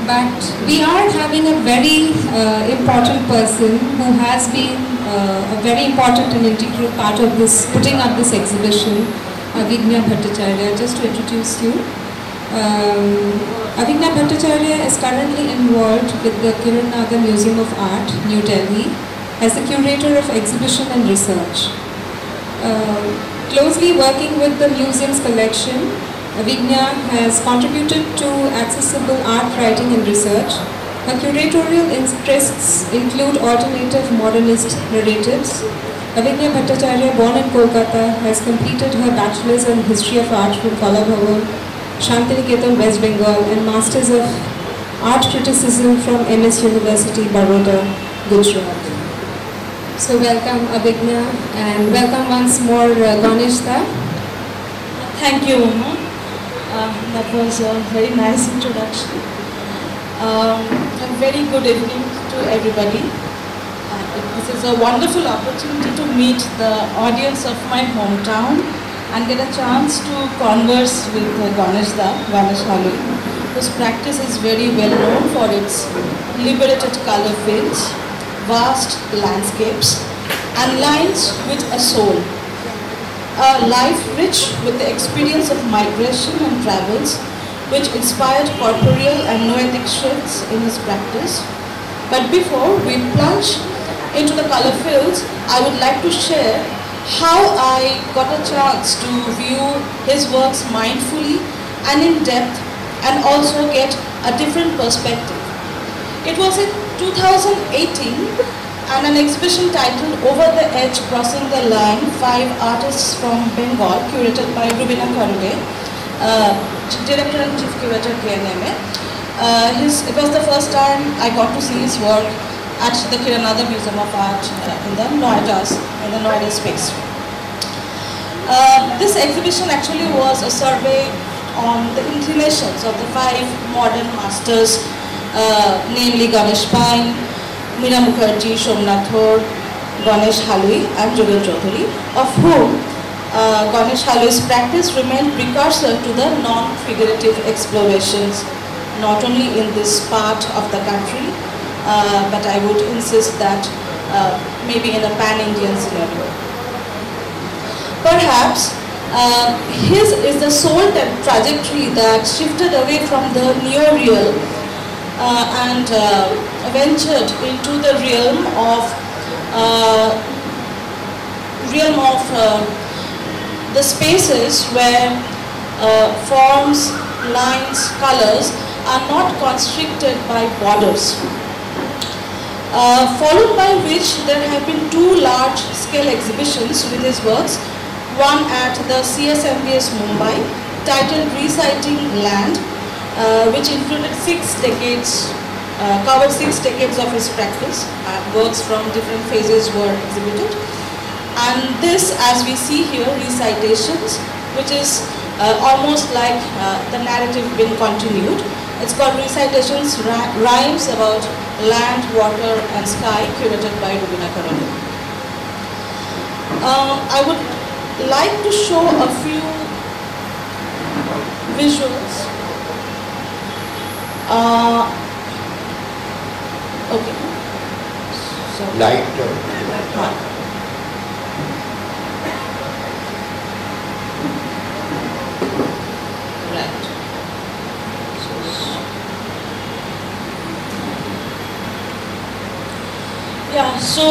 But we are having a very important person who has been a very important and integral part of this, putting up this exhibition, Avigna Bhattacharya. Just to introduce you, Avigna Bhattacharya is currently involved with the Kiran Nagar Museum of Art, New Delhi, as the curator of exhibition and research. Closely working with the museum's collection, Avigna has contributed to accessible art writing and research. Her curatorial interests include alternative modernist narratives. Avigna Bhattacharya, born in Kolkata, has completed her bachelor's in history of art from Kala Bhavan, Shantiniketan, West Bengal, and masters of art criticism from MS University, Baroda, Gujarat. So welcome Avigna, and welcome once more Ganeshda. Thank you, Uma. That was a very nice introduction. A very good evening to everybody. This is a wonderful opportunity to meet the audience of my hometown and get a chance to converse with Ganesh Halui, whose practice is very well known for its liberated color fields, vast landscapes, and lines with a soul. A life rich with the experience of migration and travels, which inspired corporeal and noetic shifts in his practice. But before we plunge into the color fields, I would like to share how I got a chance to view his works mindfully and in depth, and also get a different perspective. It was in 2018, and an exhibition titled Over the Edge, Crossing the Line, 5 Artists from Bengal, curated by Rubina Karude, Director and Chief Curator KNMA. It was the first time I got to see his work at the Kiran Nagar Museum of Art in the Noida space. This exhibition actually was a survey on the inclinations of the 5 modern masters, namely Ganesh Pine, Meera Mukherjee, Somnath Dhor, Ganesh Halui and Jugal Chaudhary, of whom Ganesh Halui's practice remained precursor to the non-figurative explorations, not only in this part of the country, but I would insist that maybe in a pan-Indian scenario. Perhaps his is the sole trajectory that shifted away from the neo-real and ventured into the realm of the spaces where forms, lines, colors are not constricted by borders. Followed by which there have been 2 large-scale exhibitions with his works, one at the CSMBS Mumbai, titled Reciting Land, which included 6 decades, covered 6 decades of his practice. Works from different phases were exhibited. And this, as we see here, Recitations, which is almost like the narrative being continued. It's called Recitations, Rhymes about Land, Water and Sky, curated by Rubina Karude. I would like to show a few visuals. Okay. So, light. Right. Yeah. So,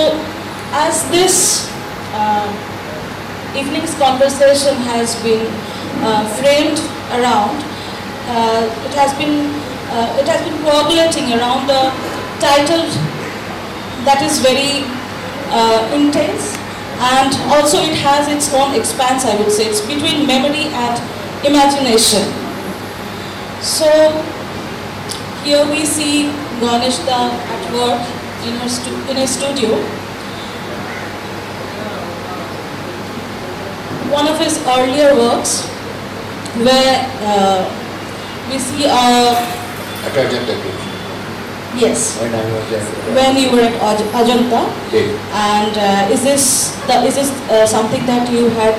as this evening's conversation has been framed around, it has been coagulating around a title that is very intense, and also it has its own expanse, I would say. It's between memory and imagination. So here we see Ganeshda at work in a studio. One of his earlier works, where we see At Ajanta Cave. Yes. When I was there. When you were at Ajanta. Yes. And is this something that you had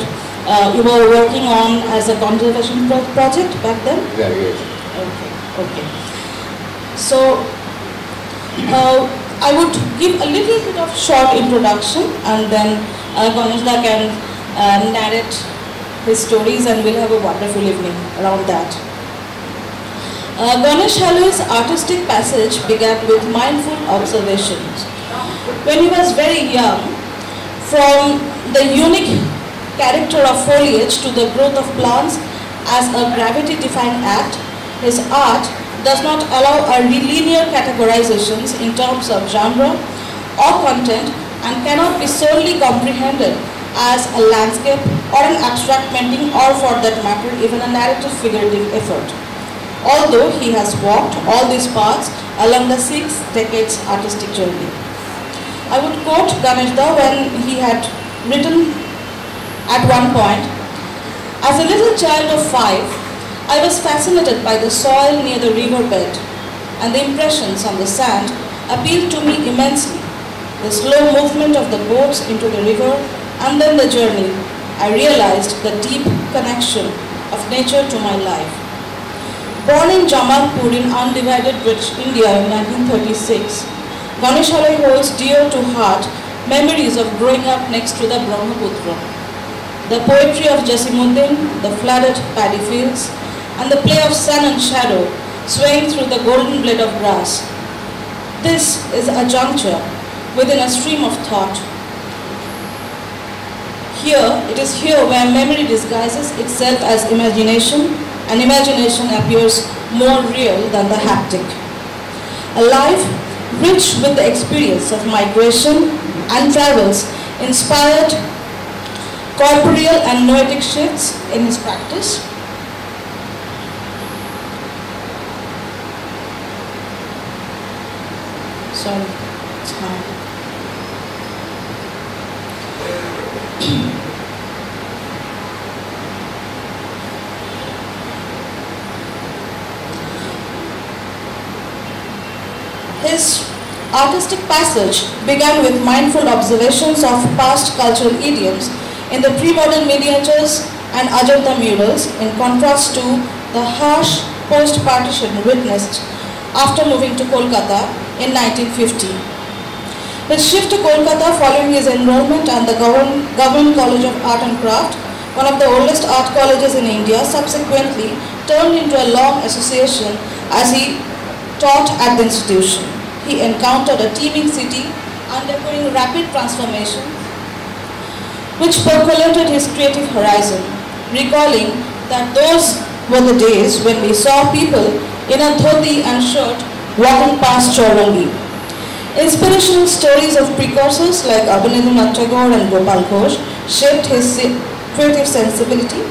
you were working on as a conservation project back then? Yeah, yes. Okay. So I would give a little bit of short introduction, and then Ganeshda can narrate his stories, and we'll have a wonderful evening around that. Ganesh Halluy's artistic passage began with mindful observations. When he was very young, from the unique character of foliage to the growth of plants as a gravity-defying act, his art does not allow a linear categorizations in terms of genre or content, and cannot be solely comprehended as a landscape or an abstract painting, or for that matter even a narrative figurative effort. Although he has walked all these paths along the 6 decades artistic journey. I would quote Ganeshda when he had written at one point, "As a little child of 5, I was fascinated by the soil near the riverbed, and the impressions on the sand appealed to me immensely. The slow movement of the boats into the river, and then the journey. I realized the deep connection of nature to my life." Born in Jamalpur in undivided British India in 1936, Ganesh Halluy holds dear to heart memories of growing up next to the Brahmaputra. The poetry of Jasimuddin, the flooded paddy fields, and the play of sun and shadow swaying through the golden blade of grass. This is a juncture within a stream of thought. It is here where memory disguises itself as imagination, and imagination appears more real than the haptic. A life rich with the experience of migration and travels inspired corporeal and noetic shifts in his practice. His artistic passage began with mindful observations of past cultural idioms in the pre-modern miniatures and Ajanta murals, in contrast to the harsh post-partition witnessed after moving to Kolkata in 1950. His shift to Kolkata following his enrollment at the Government College of Art and Craft, one of the oldest art colleges in India, subsequently turned into a long association as he taught at the institution. He encountered a teeming city undergoing rapid transformation, which percolated his creative horizon, recalling that those were the days when we saw people in a dhoti and shirt walking past Chaurangi. Inspirational stories of precursors like Abhinavanath Tagore and Gopal Ghosh shaped his creative sensibility.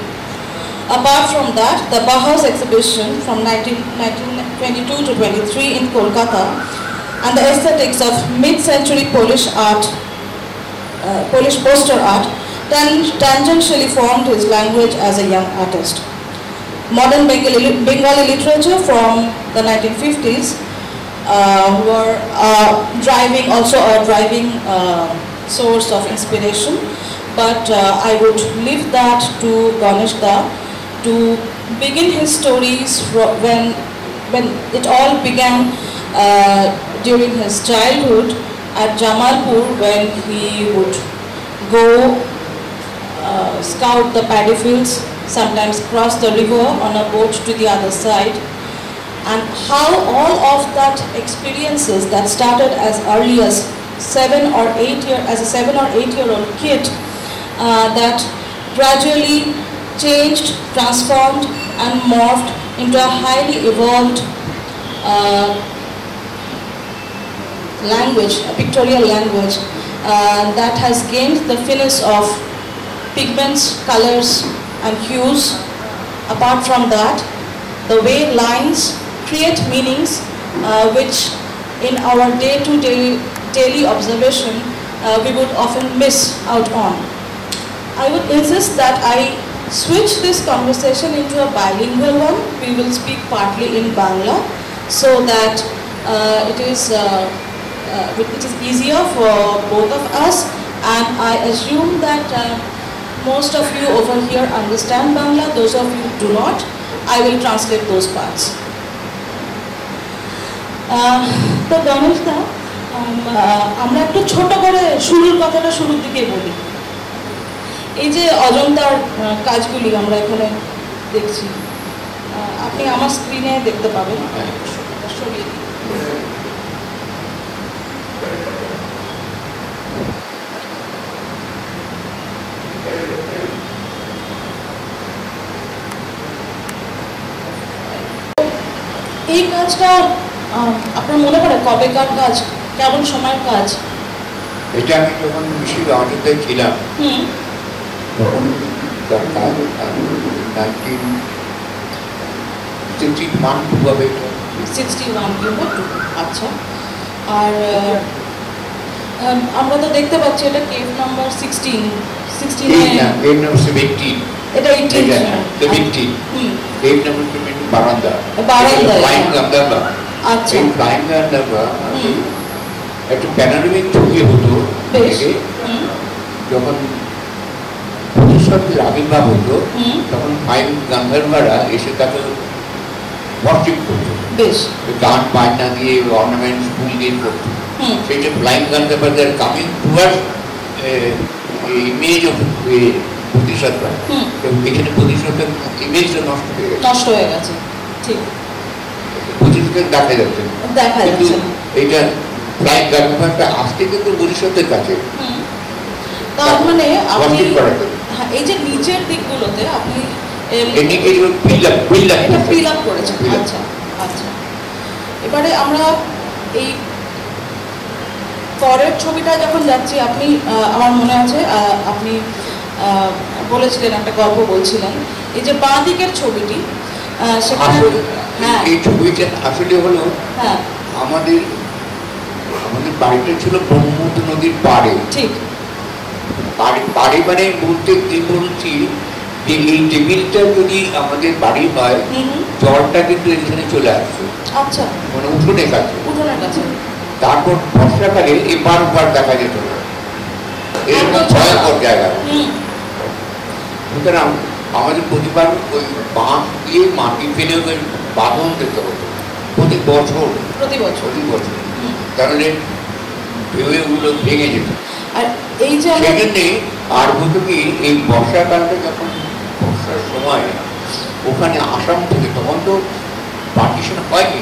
Apart from that, the Bauhaus exhibition from 1922 to 23 in Kolkata and the aesthetics of mid-century Polish poster art tangentially formed his language as a young artist. Modern Bengali literature from the 1950s were also a driving source of inspiration, but I would leave that to Ganeshda to begin his stories when it all began during his childhood at Jamalpur, when he would go scout the paddy fields, sometimes cross the river on a boat to the other side, and how all of that experiences that started as early as a 7 or 8-year-old kid that gradually changed, transformed and morphed into a highly evolved language, a pictorial language that has gained the finesse of pigments, colors and hues. Apart from that, the way lines create meanings which in our day-to-day daily observation we would often miss out on. I would insist that I switch this conversation into a bilingual one. We will speak partly in Bangla so that it is easier for both of us, and I assume that most of you over here understand Bangla. Those of you who do not, I will translate those parts. তো গণেশ দা, আমরা একটু ছোট করে শুরুর কথাটা শুরুর দিকে বলি। এই যে অজন্তার কাজগুলি আমরা এখানে দেখছি, আপনি আমার স্ক্রিনে দেখতে পাবেন। সরিয়ে দিই। এই কাজটা আপনার মনে পড়ে কবেকার কাজ, কেমন সময়ের কাজ? এটা আমি যখন বেশির অযোধ্যায় ছিলাম তখন 1961 আচ্ছা। আর আমরা তো দেখতে পাচ্ছি এটা কেভ নাম্বার 16 এটা 18 বারান্দা আচ্ছা একটু প্যানোরামিক ছবি হতো যখন ভবিষ্যতের আবির্ভাব হতো তখন ফাইন গান্ধারবারা এসে তাকে ওয়ার্শিপ করতো, গান বাজনা দিয়ে অর্নামেন্ট ফুল দিয়ে করতো। সেটা ফ্লাইং গান্ধারবাদের কামিং টুয়ার্ডস ইমেজ অফ প্রতিষ্ঠাতা, এবং এখানে প্রতিষ্ঠাতার ইমেজটা নষ্ট হয়ে গেছে। ঠিক প্রতিষ্ঠাতা দেখা যাচ্ছে কিন্তু এইটা ফ্লাইং গান্ধারবারটা আসতে কিন্তু ভবিষ্যতের কাছে। তার মানে আপনি এই যে নিচের দিকগুলোতে আপনি ফিল আপ করেছেন। আচ্ছা আচ্ছা, এবারে আমরা এই পরের ছবিটা যখন যাচ্ছি, আপনি আমার মনে আছে আপনি বলেছিলেন একটা গল্প বলছিলেন, এই যে বাঁ দিকের ছবিটি সেখানে এই ছবিটা আসলে হলো আমাদের বাড়িটা ছিল ব্রহ্মপুত্র নদীর পাড়ে। ঠিক বাড়ি মানে বলতে কি বলছি যে এই টেবিলটা যদি আমাদের বাড়ি হয় জলটা কিন্তু এখানে চলে আসছে। আচ্ছা, মানে উঠোনের কাছে। তারপর বর্ষাকালে এপার ওপার দেখা যেত না, এরকম ভয়ঙ্কর জায়গা। সুতরাং আমাদের প্রতিবার ওই বাঁশ দিয়ে মাটি ফেলে বাঁধন দিতে হতো প্রতি বছর তাহলে ওগুলো ভেঙে যেত। আর এই যে সেজন্যে আর হতো কি এই বর্ষাকালটা যখন বর্ষার সময় ওখানে আসাম থেকে, তখন তো পার্টিশন হয়নি,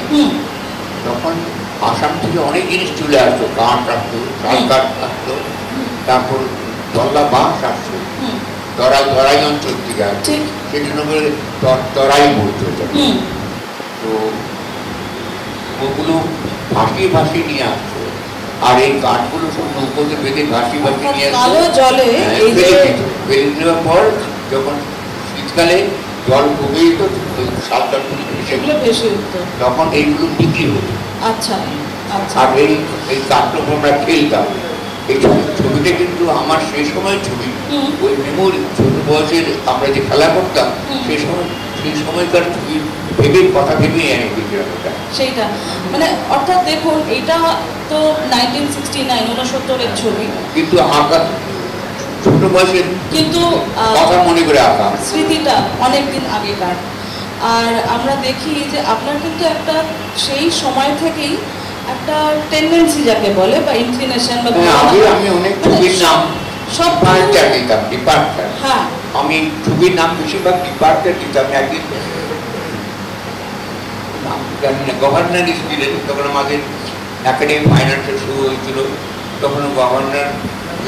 তখন আসাম থেকে অনেক জিনিস চলে আসতো, কাঠ আসতো, শাল কাঠ আসতো, তারপর দল্লা বাঁশ আসতো, তরাই অঞ্চল থেকে আসতো, সেই জন্য করে তরাই বলতো। তো ওগুলো ভাসিয়ে নিয়ে আসতো, আর এই কাঠগুলো সব নৌকোতে বেঁধে ভাসিয়ে নিয়ে বেঁধে দেওয়ার পর যখন শীতকালে জল কমে যেত শালকাঠগুলো ভেসে উঠতো, তখন এইগুলো বিক্রি হতো। আচ্ছা, আর এই কাঠগুলো আমরা খেলতাম। এই ছবিটা কিন্তু আমার সেই সময় ছবি, ওই মেমোরি, ছোট বয়সের আমরা যে খেলা করতাম সেই সময়কার ছবি ভেবে কথা ভেবেই আমি দেখলাম সেইটা। মানে অর্থাৎ দেখুন, এটা তো 1969 ছবি, কিন্তু আঁকা ছোট বয়সের, কিন্তু কথা মনে করে আঁকা স্মৃতিটা অনেকদিন আগেকার। আর আমরা দেখি যে আপনার কিন্তু একটা সেই সময় থেকেই একটা টেন্ডেন্সি যাকে বলে বা ইনক্লিনেশন বা আমি অনেক ছবির নাম সব দিতাম ডিপার্টমেন্ট। আমি ছবির নাম বেশিরভাগ ডিপার্টমেন্ট দিতাম। একদিন গভর্নর ছিলেন, তখন আমাদের একাডেমি ফাইন্যান্সের শুরু হয়েছিল, তখন গভর্নর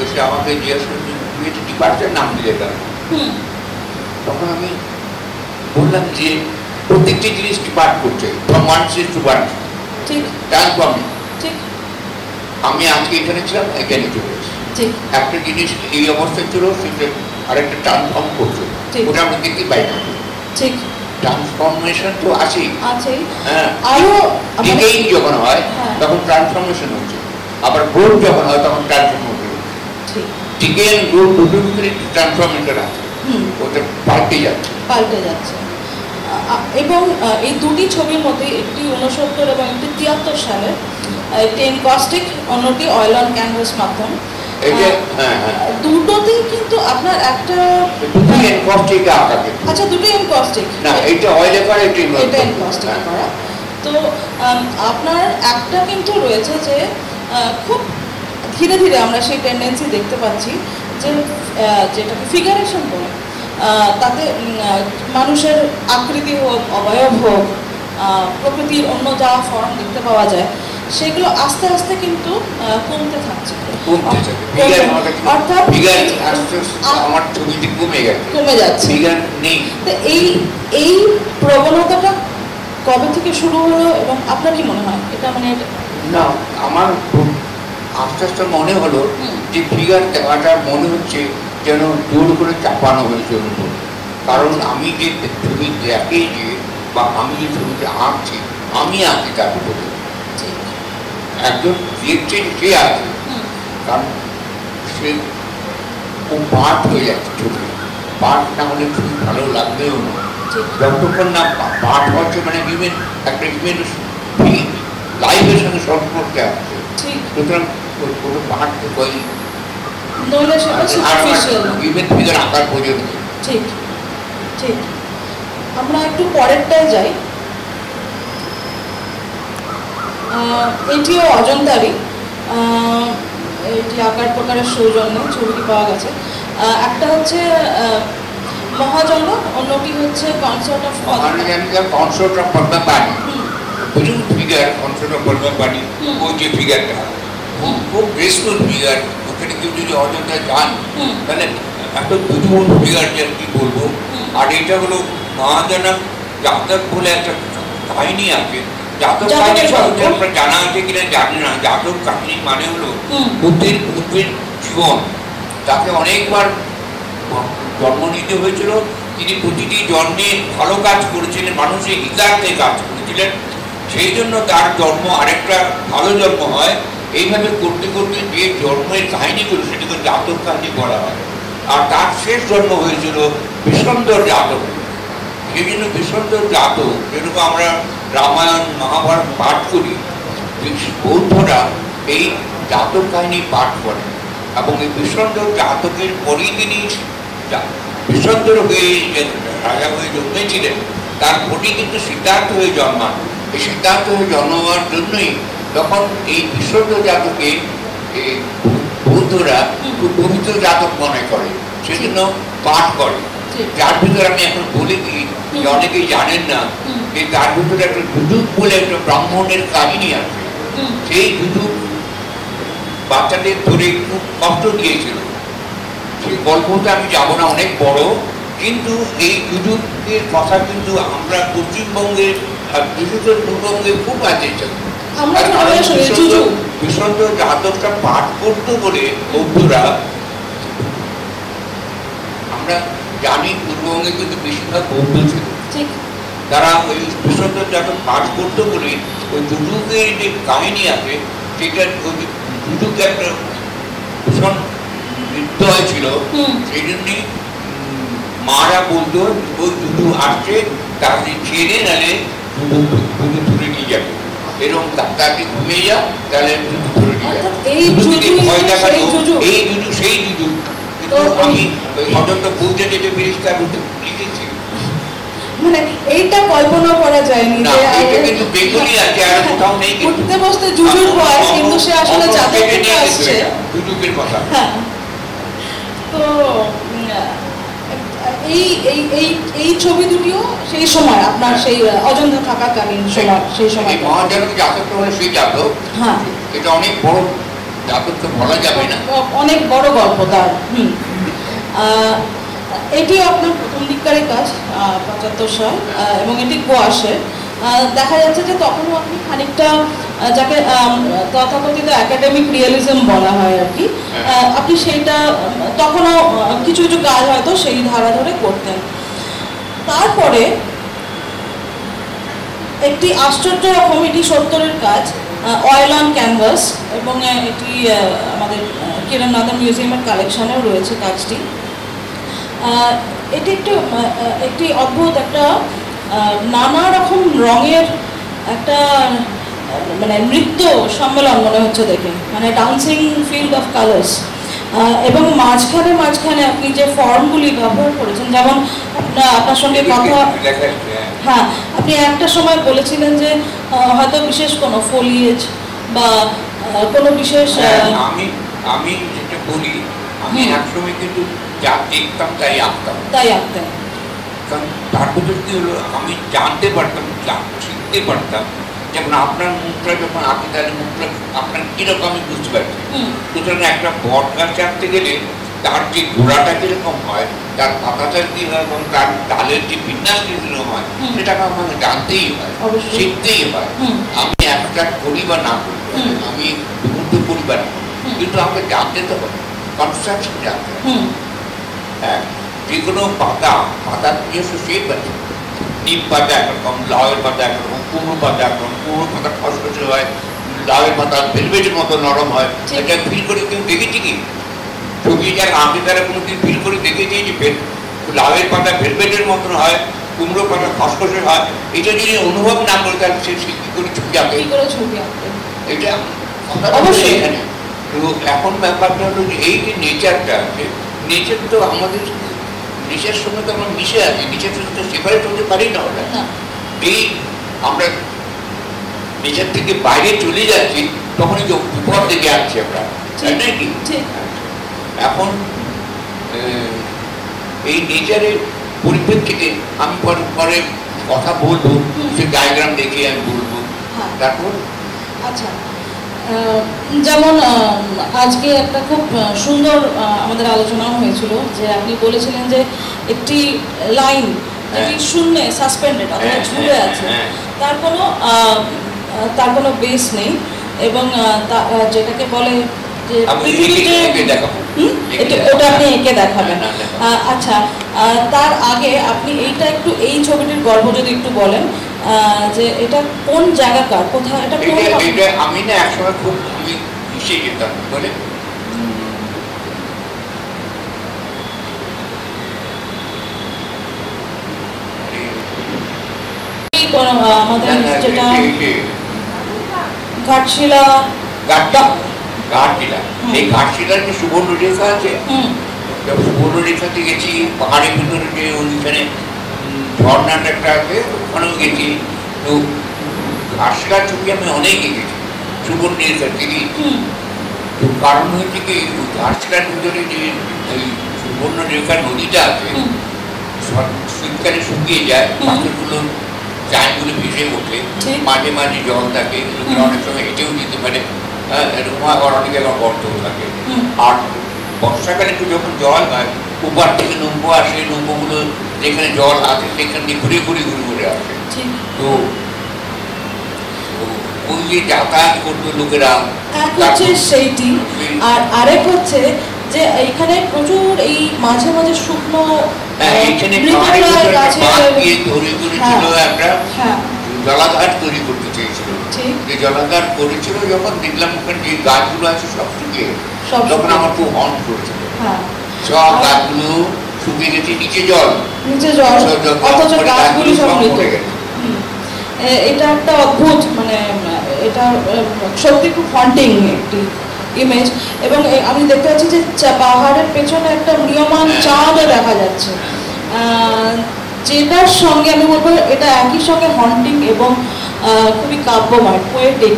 এসে আমাকে জিজ্ঞেস করছেন তুমি একটি ডিপার্টমেন্টের নাম দিলে কেন? তখন আমি বললাম যে প্রত্যেকটি জিনিস ডিপার্ট করছে, from one stage to one transforming. আমি আজকে এখানে ছিলাম, এখানে চলে এসেছি, একটা জিনিস এই অবস্থায় ছিল, সেটা আরেকটা ট্রান্সফর্ম করছে, ওটা আমরা দেখতে পাই না। ঠিক, ট্রান্সফরমেশন তো আছেই। হ্যাঁ, আরো ডিকেইং যখন হয় তখন ট্রান্সফরমেশন হচ্ছে, আবার গ্রোথ যখন হয় তখন ট্রান্সফরমেশন হচ্ছে। ডিকে এন্ড গ্রোথ দুটোর ভিতরে ট্রান্সফরমেশন আছে, ওটা পাল্টে যাচ্ছে। এবং এই দুটি ছবির মধ্যে একটি 69 এবং একটি 73 সালের, একটি এনকস্টিক, অন্যটি অয়েল অন ক্যানভাস মাধ্যম। দুটোতেই কিন্তু আপনার একটা এনকস্টিক আঁকা। আচ্ছা, দুটোই এনকস্টিক না, এটা অয়েলে করা, এটা এনকস্টিক করা। তো আপনার একটা কিন্তু রয়েছে যে খুব ধীরে ধীরে আমরা সেই টেন্ডেন্সি দেখতে পাচ্ছি যে যেটাকে ফিগারেশন বলে, তাতে মানুষের আকৃতি হোক, অবয়ব হোক, প্রকৃতির অন্য যা ফর্ম দেখতে পাওয়া যায় সেগুলো আস্তে আস্তে কিন্তু কমতে থাকছে, অর্থাৎ কমে যাচ্ছে। তো এই প্রবণতাটা কবে থেকে শুরু হলো এবং আপনার কি মনে হয় এটা মানে? না, আমার আস্তে আস্তে মনে হলো যে ফিগার দেওয়াটা মনে হচ্ছে যেন জোর করে চাপানো হয়েছে ওর উপর। কারণ আমি যে ছবি দেখে যে বা আমি যে ছবিতে আঁকছি, আমি আঁকি তার উপরে, একজন দেখছে সে আছে, কারণ সে ও পাঠ হয়ে যাচ্ছে ছবি। পাঠ না হলে ছবি ভালো লাগবেও না, যতক্ষণ না পাঠ হচ্ছে, মানে একটা লাইফের সঙ্গে সম্পর্কে আসছে। সুতরাং কোনো পাঠ ফিগার আঁকার প্রয়োজন। ঠিক ঠিক। আমরা একটু পরেরটায় যাই। এটিও অজন্তারই, এটি আকার প্রকারের সৌজন্যে ছবিটি পাওয়া গেছে। একটা হচ্ছে মহাজনক, অন্যটি হচ্ছে কনসার্ট অফ পদ্মাপাণি। বুঝুন ফিগার কনসার্ট অফ পদ্মাপাণি, ওই যে ফিগারটা খুব গ্রেসফুল ফিগার। ওখানে কেউ যদি অযোধ্যা যান তাহলে এত বিউটিফুল ফিগার যে কি বলবো। আর এটা হলো মহাজনক জাতক বলে একটা কাহিনী আছে। জাতক কাহিনী আপনার জানা আছে কিনা জানি না। জাতক কাহিনী মানে হলো বুদ্ধির জীবন, তাকে অনেকবার জন্ম নিতে হয়েছিল। তিনি প্রতিটি জন্মে ভালো কাজ করেছিলেন, মানুষের হিতার্থে কাজ করেছিলেন, সেই জন্য তার জন্ম আরেকটা ভালো জন্ম হয়। এইভাবে করতে করতে যে জন্মের কাহিনীগুলো সেটাকে জাতক কাহিনী বলা হয়। আর তার শেষ জন্ম হয়েছিল বিষন্দর জাতক। সেই জন্য বিষন্দর জাতক, যেরকম আমরা রামায়ণ মহাভারত পাঠ করি, বৌদ্ধরা এই জাতক কাহিনী পাঠ করে এবং এই বিষন্দর জাতকের পরেই তিনি বিষন্দর হয়ে রাজা হয়ে জন্মেছিলেন। তার পরেই কিন্তু সিদ্ধার্থ হয়ে জন্মান। এই সিদ্ধার্থ হয়ে জন্মাবার জন্যই তখন এই বিষন্দর জাতকে বৌদ্ধরা খুব পবিত্র জাতক মনে করে, সেজন্য পাঠ করে। যার ভিতরে আমি এখন বলে দিই যে অনেকেই জানেন না যে তার ভিতরে একটা যুযুক বলে একটা ব্রাহ্মণের কাহিনী আছে। সেই যুযুক বাচ্চাদের ধরে খুব কষ্ট দিয়েছিল। সেই গল্পটা আমি যাবো না, অনেক বড়। কিন্তু এই যুযুকের কথা কিন্তু আমরা পশ্চিমবঙ্গের আর বিশেষ পূর্ববঙ্গে খুব আছে। বিষণ্ড জাতকটা পাঠ করতো বলে বৌদ্ধরা, আমরা জানি পূর্ববঙ্গে কিন্তু বেশিরভাগ বৌদ্ধ ছিল, তারা ওই বিষণ্ড জাতক পাঠ করতো বলে ওই যুযুকের যে কাহিনী আছে সেটা যুযুকে একটা ভীষণ হৃদয় ছিল। সেই জন্যই মারা বলতো ওই যুযু আসছে, তাকে ছেড়ে নালে যুযু ধরে নিয়ে যাবে, এরকম তাকে ঘুমিয়ে যা তাহলে যুযু ধরে নিয়ে যাবে। ভয় দেখানো এই যুযু সেই যুযু। কিন্তু আমি অজন্তা বলতে যেতে পরিষ্কার লিখেছি, মানে এইটা কল্পনা করা যায়নি না, এটা কিন্তু বেগুনি আছে আর কোথাও নেই। উঠতে বসতে যুযুর ভয়, কিন্তু সে আসলে জাতক থেকে আসছে যুযুকের কথা। তো এই ছবি দুটিও সেই সময় আপনার সেই অজন্তা থাকাকালীন সময়, সেই সময় মহাজনক জাতকটা হলো সেই জাতক। হ্যাঁ, এটা অনেক বড় জাতক তো বলা যাবে না, অনেক বড় গল্প তার। এটিও আপনার প্রথম দিককারই কাজ, 75 সাল, এবং এটি গোয়াসে। দেখা যাচ্ছে যে তখনও আপনি খানিকটা যাকে তথাকথিত একাডেমিক রিয়েলিজম বলা হয় আর কি, আপনি সেইটা তখনও কিছু কিছু কাজ হয়তো সেই ধারা ধরে করতেন। তারপরে একটি আশ্চর্য রকম, এটি 70-এর কাজ, অয়েল অন ক্যানভাস, এবং এটি আমাদের কিরণনাথন মিউজিয়ামের কালেকশনেও রয়েছে কাজটি। এটি একটি অদ্ভুত একটা নানা রকম রঙের একটা মানে নৃত্য সম্মেলন মনে হচ্ছে দেখে, মানে ডান্সিং ফিল্ড অফ কালার্স। এবং মাঝখানে আপনি যে ফর্মগুলি ব্যবহার করেছেন, যেমন আপনার সঙ্গে কথা হ্যাঁ, আপনি একটা সময় বলেছিলেন যে হয়তো বিশেষ কোনো ফোলিয়েজ বা কোনো বিশেষ আমি যেটা বলি, আমি একসময় কিন্তু যা দেখতাম তাই আঁকতাম। কারণ তার ভিতর কি হলো, আমি জানতে পারতাম, শিখতে পারতাম, যেমন আপনার মুখটা যখন আঁকি তাহলে মুখটা আপনার কিরকম আমি বুঝতে পারছি। সুতরাং একটা বট গাছ আঁকতে গেলে তার যে গোড়াটা কিরকম হয়, তার পাতাটা কি হয় এবং তার ডালের যে বিন্যাস কিরকম হয়, সেটাকে আমাকে জানতেই হয়, শিখতেই হয়। আমি একটা করি বা না করি, আমি বিমুগ্ধ করি বা না, কিন্তু আমাকে জানতে তো হবে, কনস্ট্রাকশন জানতে হবে। হ্যাঁ, যে কোনো পাতার নিজস্ব শেপ আছে। নিম পাতা একরকম, লাউয়ের পাতা একরকম, কুমড়ো পাতা একরকম, কুমড়ো পাতা খসখসে হয়, লাউয়ের পাতা ভেলভেটের মতো নরম হয়। এটা ফিল করে কেউ দেখেছি কি? ছবি যারা আঁকে তারা কোনোদিন ফিল করে দেখেছি যে লাউয়ের পাতা ভেলভেটের মতন হয়, কুমড়ো পাতা খসখসে হয়? এটা যদি অনুভব না করে তাহলে সে কি করে ছবি আঁকে? এটা অবশ্যই এখানে। তো এখন ব্যাপারটা হলো যে এই যে নেচারটা আছে, নেচার তো আমাদের নেচার সঙ্গে তো আমরা মিশে আছি, নেচার সঙ্গে তো সেপারেট হতে পারি না। ওরা এই আমরা নেচার থেকে বাইরে চলে যাচ্ছি, তখনই যে বিপদ দিকে আসছি আমরা, তাই নাকি? এখন এই নেচারের পরিপ্রেক্ষিতে আমি পরে কথা বলবো, সে ডায়াগ্রাম দেখে আমি বলবো। তারপর আচ্ছা, যেমন আজকে একটা খুব সুন্দর আমাদের আলোচনাও হয়েছিল যে আপনি বলেছিলেন যে একটি লাইন যেটি শূন্যে সাসপেন্ডেড অথবা ঝুলে আছে, তার কোনো বেস নেই, এবং যেটাকে বলে যে ওটা আপনি এঁকে দেখাবেন। আচ্ছা, তার আগে আপনি এই ছবিটির গল্প যদি একটু বলেন, যে এটা কোন জায়গাকার, কোথায় এটা? আমি না একসময় খুব মিশে যেতাম বলে আমাদের যেটা ঘাটশিলা, এই ঘাটশিলার যে সুবর্ণ রেখা আছে, সুবর্ণ রেখাতে গেছি, পাহাড়ের ভিতরে যে ওইখানে ঝর্ণাটা একটা আছে, ওখানেও গেছি। তো ঘাটশিলার ছবি আমি অনেক এঁকেছি সুবর্ণ রেখা থেকে। তো কারণ হচ্ছে কি, ঘাটশিলার ভিতরে যে ওই সুবর্ণ রেখা নদীটা আছে, শীতকালে শুকিয়ে যায়, পাথরগুলো চাইগুলো ভেসে ওঠে, মাঝে মাঝে জল থাকে, লোকেরা অনেক সময় হেঁটেও যেতে পারে, এরকম আবার অনেক জায়গায় গর্তও থাকে। আর বর্ষাকালে একটু যখন জল হয়, উপর থেকে নৌকো আসে, নৌকোগুলো যেখানে জল আছে সেখান দিয়ে ঘুরে ঘুরে আসে। তো ওই যে যাতায়াত করতো লোকেরা, এক হচ্ছে সেইটি, আর আরেক হচ্ছে যে এখানে প্রচুর এই মাঝে মাঝে শুকনো জলাধার তৈরি করতে চেয়েছিল। যে জলাধার করেছিল যখন দেখলাম ওখানে যে গাছগুলো আছে সব শুকিয়ে, তখন আমার খুব হর্ন করেছিল, সব গাছগুলো শুকিয়ে গেছে, নিচে জল, অথচ গাছগুলো সব মরে গেছে। এটা একটা অদ্ভুত, মানে এটা সত্যি খুব হন্টিং একটি ইমেজ। এবং আমি দেখতে পাচ্ছি যে পাহাড়ের পেছনে একটা নিয়মান চাঁদও দেখা যাচ্ছে, যেটার সঙ্গে আমি বলবো এটা একই সঙ্গে হন্টিং এবং খুবই কাব্যময়, পোয়েটিক।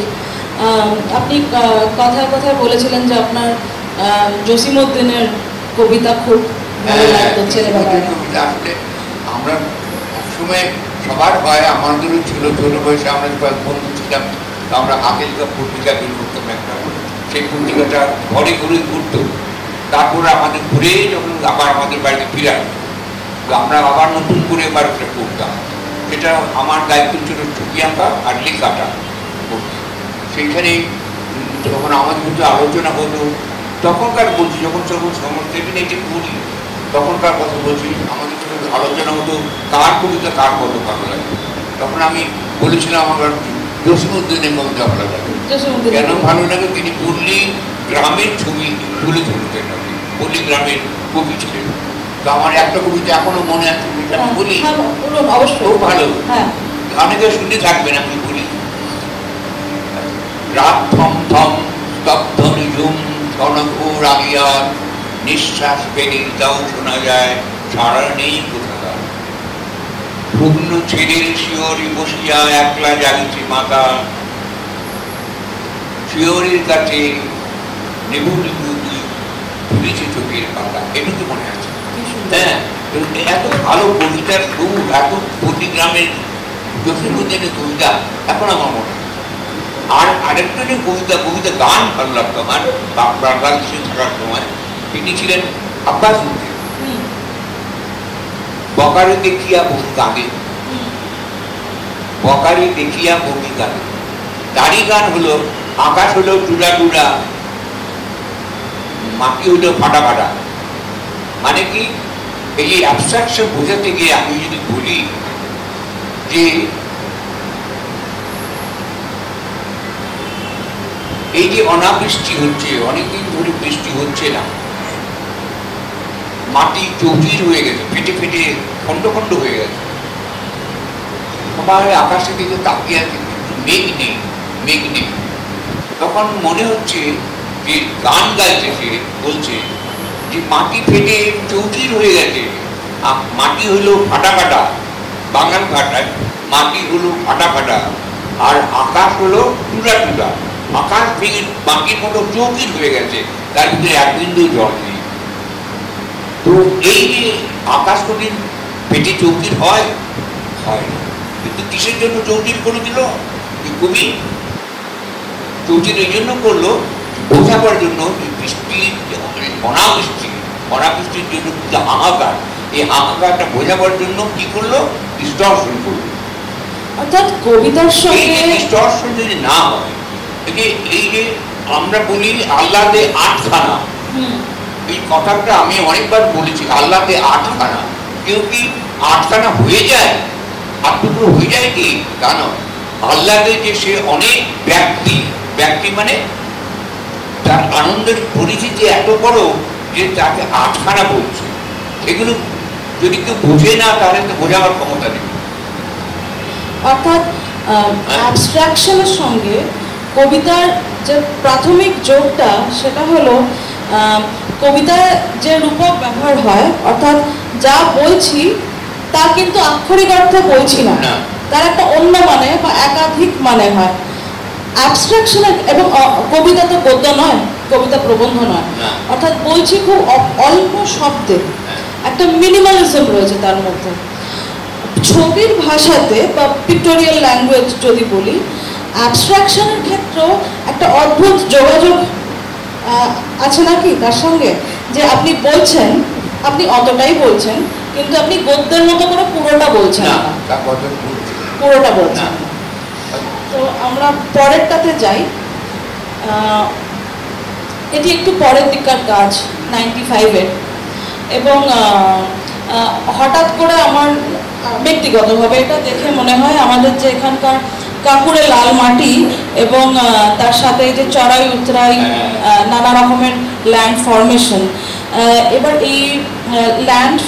আপনি কথায় কথায় বলেছিলেন যে আপনার জসিমউদ্দিনের কবিতা খুব ভালো লাগতো ছেলেবেলায়। আমরা একসময় সবার হয়, আমাদেরও ছিল, ছোট বয়সে আমরা বন্ধু ছিলাম, আমরা আগের পত্রিকা বের করতাম একটা, সেই পত্রিকাটা ঘরে ঘুরে ঘুরতো। তারপরে আমাদের ঘুরে যখন আবার আমাদের বাড়িতে ফিরে আসতো, তো আমরা আবার নতুন করে এবার ওটা করতাম। সেটা আমার দায়িত্ব ছিল ছবি আঁকা আর লেখাটা। সেইখানে যখন আমাদের মধ্যে আলোচনা হতো, তখনকার বলছি, যখন সমস্ত এটি করি তখনকার কথা বলছি, আমাদের সঙ্গে আলোচনা হতো কার কবিতা কার কত ভালো লাগে। তখন আমি বলেছিলাম আমার জসিমউদ্দিনের কবিতা ভালো লাগে। কেন ভালো লাগে? তিনি পল্লী গ্রামের ছবি তুলে ধরতেন, পল্লী গ্রামের কবি ছিলেন। তো আমার একটা কবিতা এখনো মনে আছে, আমি বলি, খুব ভালো, অনেকে শুনে থাকবেন, আমি বলি, রাত থম থম স্তব্ধ নিঝুম ঘনঘোর আগিয়ার, নিঃশ্বাস পেরিয়ে তাও শোনা যায় সারা নেই কোথাকার। ভগ্ন জন্য ছেলের শিয়রি বসিয়া একলা জাগিছে মাতা, শিয়রের কাছে নেবু নেবু তুলেছে চোখের পাতা। এটুকু মনে আছে। হ্যাঁ, এত ভালো কবিতার সুর, এত পল্লীগ্রামের জসীমউদ্দিনের কবিতা এখন আমার মনে হয়। আর আরেকটা যে কবিতা গান ভালো লাগতো আমার বাংলাদেশে থাকার সময়, তিনি ছিলেন আব্বাস উদ্দিন। বকারে দেখিয়া বমি কাঁদে, বকারে দেখিয়া বমি কাঁদে। তারই গান হলো আকাশ হলো টুডা টুডা, মাটি হলো ফাটা ফাটা। মানে কি, এই যে অ্যাবস্ট্রাকশন বোঝাতে গিয়ে আমি যদি বলি যে এই যে অনাবৃষ্টি হচ্ছে, অনেকদিন ধরে বৃষ্টি হচ্ছে না, মাটি চৌচির হয়ে গেছে, ফেটে ফেটে খন্ড খন্ড হয়ে গেছে। সবাই আকাশের দিকে তাকিয়ে আছে, কিন্তু মেঘ নেই, মেঘ নেই। তখন মনে হচ্ছে যে গান গাইছে, সে বলছে যে মাটি ফেটে চৌচির হয়ে গেছে, মাটি হলো ফাটা ফাটা, বাঙাল ভাষায় মাটি হলো ফাটা ফাটা, আর আকাশ হলো টুটা টুটা। আকাশ ভেঙে মাটির মতো চৌচির হয়ে গেছে, তার ভিতরে এক বিন্দু জল নেই। তো এই যে আকাশ কোনদিন ফেটে চৌচির হয় না, কিন্তু কিসের জন্য চৌচির করে দিল? কবি চৌচির এই জন্য করলো বোঝাবার জন্য, বৃষ্টি অনাবৃষ্টির জন্য যে হাহাকার, এই হাহাকারটা বোঝাবার জন্য কি করলো? ডিস্টরশন করলো। অর্থাৎ কবিতার সঙ্গে ডিস্টরশন যদি না হয়, এই যে আমরা বলি আল্লাহতে আটখানা, এই কথাটা আমি অনেকবার বলেছি, আল্লাহতে আটখানা। কেউ কি আটখানা হয়ে যায়, আটটুকরো হয়ে যায় কি? তা নয়। আল্লাহতে যে সে অনেক ব্যক্তি, ব্যক্তি মানে তার আনন্দের পরিচিতি এত বড় যে তাকে আটখানা বলছে। এগুলো যদি কেউ বোঝে না, তাহলে তো বোঝাবার ক্ষমতা নেই। অর্থাৎ অ্যাবস্ট্রাকশনের সঙ্গে কবিতার যে প্রাথমিক যোগটা, সেটা হলো কবিতায় যে রূপক ব্যবহার হয়, অর্থাৎ যা বলছি তা কিন্তু আক্ষরিক অর্থে বলছি না, তার একটা অন্য মানে বা একাধিক মানে হয়। অ্যাবস্ট্রাকশনের, এবং কবিতা তো গদ্য নয়, কবিতা প্রবন্ধ নয়, অর্থাৎ বলছি খুব অল্প শব্দে, একটা মিনিমালিজম রয়েছে তার মধ্যে। ছবির ভাষাতে বা পিক্টোরিয়াল ল্যাঙ্গুয়েজ যদি বলি, অ্যাবস্ট্রাকশনের ক্ষেত্রেও একটা অদ্ভুত যোগাযোগ আছে নাকি তার সঙ্গে, যে আপনি বলছেন, আপনি অতটাই বলছেন, কিন্তু আপনি গদ্যের মতো করে পুরোটা বলছেন না, পুরোটা বলছেন। তো আমরা পরেরটাতে যাই। এটি একটু পরের দিককার কাজ, 95-এর, এবং হঠাৎ করে আমার ব্যক্তিগতভাবে এটা দেখে মনে হয় আমাদের যে এখানকার কাকুরে লাল মাটি এবং তার সাথে যে চড়াই উতরাই নানা রকমের ল্যান্ড ফরমেশন, এবার এই ল্যান্ড,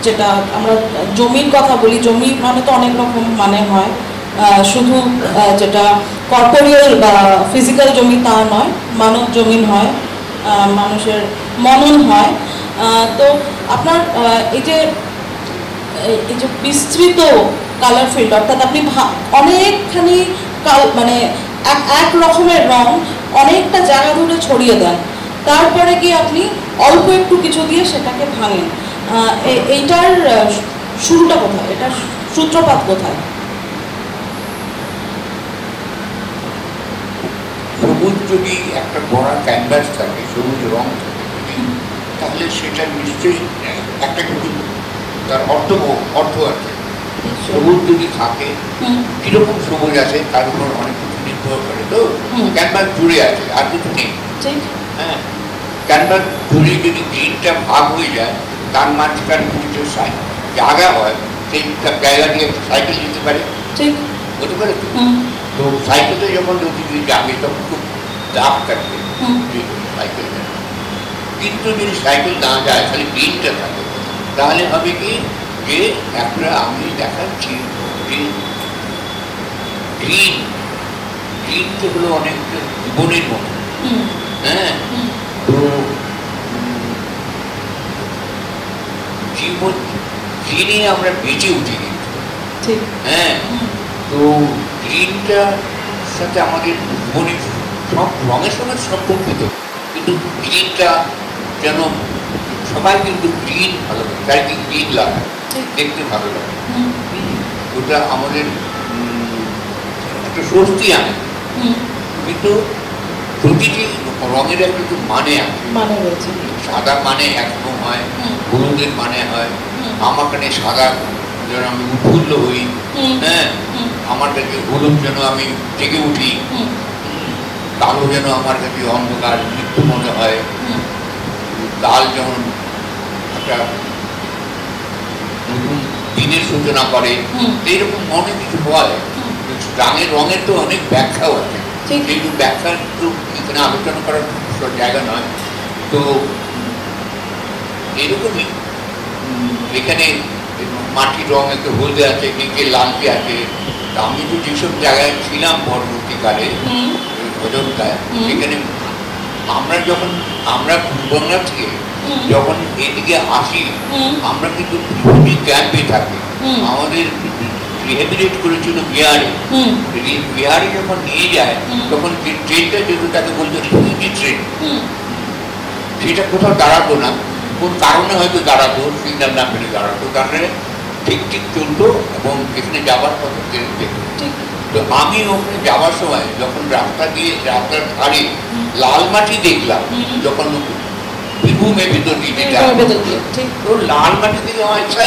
যেটা আমরা জমির কথা বলি, জমি মানে তো অনেক রকম মানে হয়, শুধু যেটা কর্পোরিয়াল বা ফিজিক্যাল জমি তা নয়, মানব জমিন হয়, মানুষের মনন হয়। তো আপনার এই যে বিস্তৃত কালার ফিল্ড, অর্থাৎ আপনি অনেকখানি মানে এক রকমের রং অনেকটা জায়গা ধরে ছড়িয়ে দেন, তারপরে গিয়ে আপনি অল্প একটু কিছু দিয়ে সেটাকে ভাঙেন। এইটার শুরুটা কোথায়, এটার সূত্রপাত কোথায়? সবুজ যদি একটা বড় ক্যানভাস থাকে, সবুজ রং থাকে, তাহলে সেটা নিশ্চয়ই একটা কিছু তার অর্থ আছে। সবুজ যদি থাকে, কিরকম সবুজ আছে তার উপর অনেক কিছু নির্ভর করে। তো ক্যানভাস জুড়ে আছে, আর কিছু নেই। হ্যাঁ, ক্যানভাস জুড়ে যদি গ্রিনটা ভাগ হয়ে যায়, তার মাঝখান কিছু জায়গা হয়, সেই জায়গা দিয়ে সাইকেল যেতে পারে, হতে পারে। তো সাইকেলে যখন যদি যাবে তখন খুব চাপ থাকবে সাইকেল, কিন্তু যদি সাইকেল না যায়, খালি গ্রিনটা থাকে, তাহলে হবে কি যে একটা আমি দেখাচ্ছি যে গ্রিন, গ্রিন তো হলো অনেকটা জীবনের মতো। হ্যাঁ, তো জীবন গ্রিনে আমরা বেঁচে উঠি, কিন্তু ঠিক। হ্যাঁ, তো গ্রিনটা সাথে আমাদের মনে সব রঙের সঙ্গে সম্পর্কিত, কিন্তু গ্রিনটা যেন সবাই কিন্তু গ্রিন ভালো লাগে, তাই কি গ্রিন লাগে, দেখতে ভালো লাগে, ওটা আমাদের একটা স্বস্তি আনে। কিন্তু প্রতিটি রঙের একটা একটু মানে আছে, মানে রয়েছে। সাদা মানে একরকম হয়, হলুদের মানে হয়, আমার কাছে সাদা যেন আমি উৎফুল্ল হই, হ্যাঁ, আমার কাছে হলুদ যেন আমি জেগে উঠি, কালো যেন আমার কাছে অন্ধকার মৃত্যু মনে হয়, লাল যেমন একটা নতুন দিনের সূচনা করে, এইরকম অনেক কিছু হয়। রঙের তো অনেক ব্যাখ্যাও আছে, কিন্তু ব্যাখ্যা তো এখানে আলোচনা করার জায়গা নয়। তো এরকমই এখানে মাটির রং একটু হলদে আছে, নিচে লালটি আছে। আমি তো যেসব জায়গায় ছিলাম পরবর্তীকালে অযোধ্যায়, সেখানে আমরা পূর্ববাংলা থেকে যখন এদিকে আসি, আমরা কিন্তু ক্যাম্পে থাকি। আমাদের রিহেবিলিট করেছিল বিহারে। বিহারে যখন নিয়ে যায়, তখন যে ট্রেনটা যেত তাকে বলতো রিফিউজি ট্রেন। সেটা কোথাও দাঁড়াতো না, কোন কারণে হয়তো দাঁড়াতো, সিগন্যাল না পেলে দাঁড়াতো, তাহলে ঠিক ঠিক চলতো এবং এখানে যাবার পথে ট্রেন দেখতো। তো আমি ওখানে যাওয়ার সময় যখন রাস্তার ধারে লাল মাটি দেখলাম, যখন বীরভূমের ভিতর দিয়ে যায়, তো লাল মাটি দেখে আমার ইচ্ছা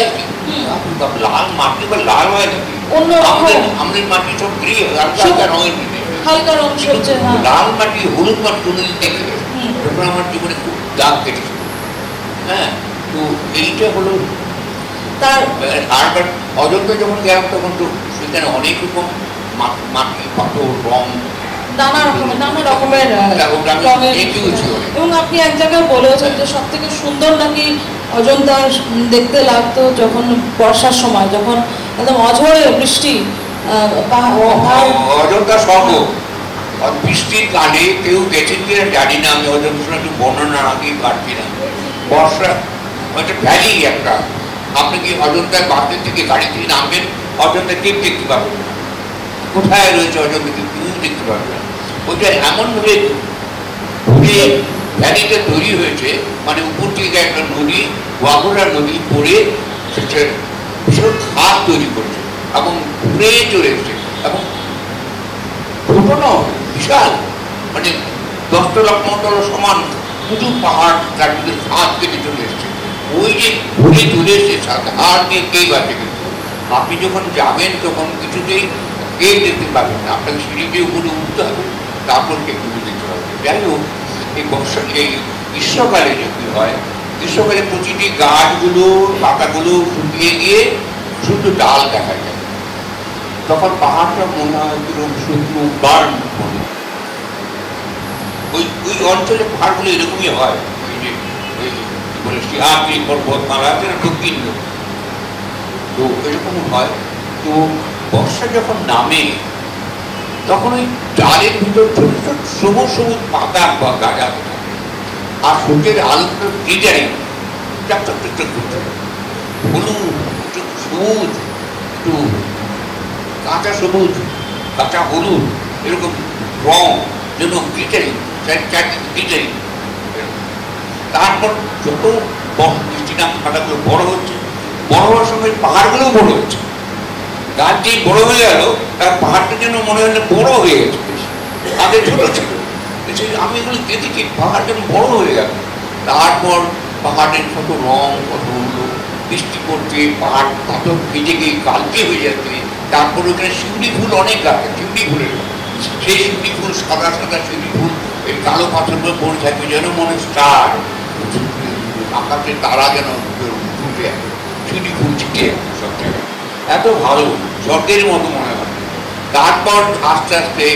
লাল মাটি বা লাল হয় নাকি, আমাদের মাটি সব গ্রে হালকা রঙের, লাল মাটি হলুদ মাটি কোনোদিন দেখে, তখন আমার জীবনে খুব দাগ কেটেছে। হ্যাঁ, তো এইটা হলো তার। আর অযোধ্যা যখন গেলাম তখন তো সেখানে অনেক রকম মাটি, পাথর, রং, নানা রকমের এবং আপনি এক জায়গায় বলেছেন যে সব থেকে সুন্দর নাকি অযোধ্যা দেখতে লাগতো যখন বর্ষার সময়, যখন একদম অঝরে বৃষ্টি, অযোধ্যা স্বর্গ। বৃষ্টির কালে কেউ গেছেন কিনা জানি না, আমি অযোধ্যা একটু বর্ণনা আগে পারছি না। বর্ষা একটা ভ্যালি একটা, আপনি কি অযোধ্যায় বাসের থেকে গাড়ি থেকে নামবেন, অযোধ্যা কেউ দেখতে পাবেন না, কোথায় রয়েছে অযোধ্যা কেউ দেখতে পারবেন না। ওইটা এমনভাবে ঘুরে ভ্যালিটা তৈরি হয়েছে, মানে উপর থেকে একটা নদী, ওয়াঘরা নদী পড়ে সেটা ভীষণ খাদ তৈরি করছে এবং ঘুরে চলে এসছে, এবং ঘটনা বিশাল, মানে 10 তলা 15 তলা সমান উঁচু পাহাড়, তার ভিতরে খাদ কেটে চলে এসছে। ওই যে ঘুরে চলে এসছে আর দিয়ে কেউ আছে, কিন্তু আপনি যখন যাবেন তখন কিছুতেই কেউ দেখতে পাবেন না, আপনাকে সিঁড়িতে উপরে উঠতে হবে, তারপর কেউ দেখতে পাবে। যাই হোক, এই বর্ষা এই গ্রীষ্মকালে যদি হয়, গ্রীষ্মকালে প্রতিটি গাছগুলো পাতাগুলো শুকিয়ে গিয়ে শুধু ডাল দেখা যায়, তখন পাহাড়টা মনে হয় কিরকম শুকনো বার্ন মনে হয়। ওই অঞ্চলে পাহাড়গুলো এরকমই হয়, ওই যে বলে শিহাদ্রি পর্বতমালা আছে না, দক্ষিণ, তো এরকম হয়। তো বর্ষা যখন নামে তখন ওই ডালের ভিতর ছোট ছোট সবুজ সবুজ পাতা বা গাছ থাকে, আর সূর্যের আলোটা গ্লিটারিং, চাকচক চাকচক করছে, হলুদ, একটু সবুজ, একটু কাঁচা সবুজ, কাঁচা হলুদ, এরকম রং যেন গ্লিটারিং, গ্লিটারিং। তারপর যত বৃষ্টি নাম পাতাগুলো বড় হচ্ছে, বড় হওয়ার সঙ্গে পাহাড়গুলোও বড় হচ্ছে। গাছ যেই বড় হয়ে গেল, তার পাহাড়টা যেন মনে হলে বড় হয়ে গেছে, আগে ছোট ছিল। আমি এগুলো দেখেছি, পাহাড় যেন বড় হয়ে গেল। তারপর পাহাড়ের কত রং, কত হলো, বৃষ্টি পড়ছে, পাহাড় পাথর ভিজে গিয়ে কালকে হয়ে যাচ্ছে। তারপর ওখানে শিউলি ফুল অনেক গাছ, শিউলি ফুলের, সেই শিউলি ফুল সাদা সাদা শিউলি ফুল এই কালো পাথরগুলো পড়ে থাকবে, যেন মনে স্টার, আকাশের তারা যেন উঠে শিউলি ফুল ছিটে সব জায়গায়, এত ভালো, স্বর্গের মতো মনে হয়। তারপর আস্তে আস্তে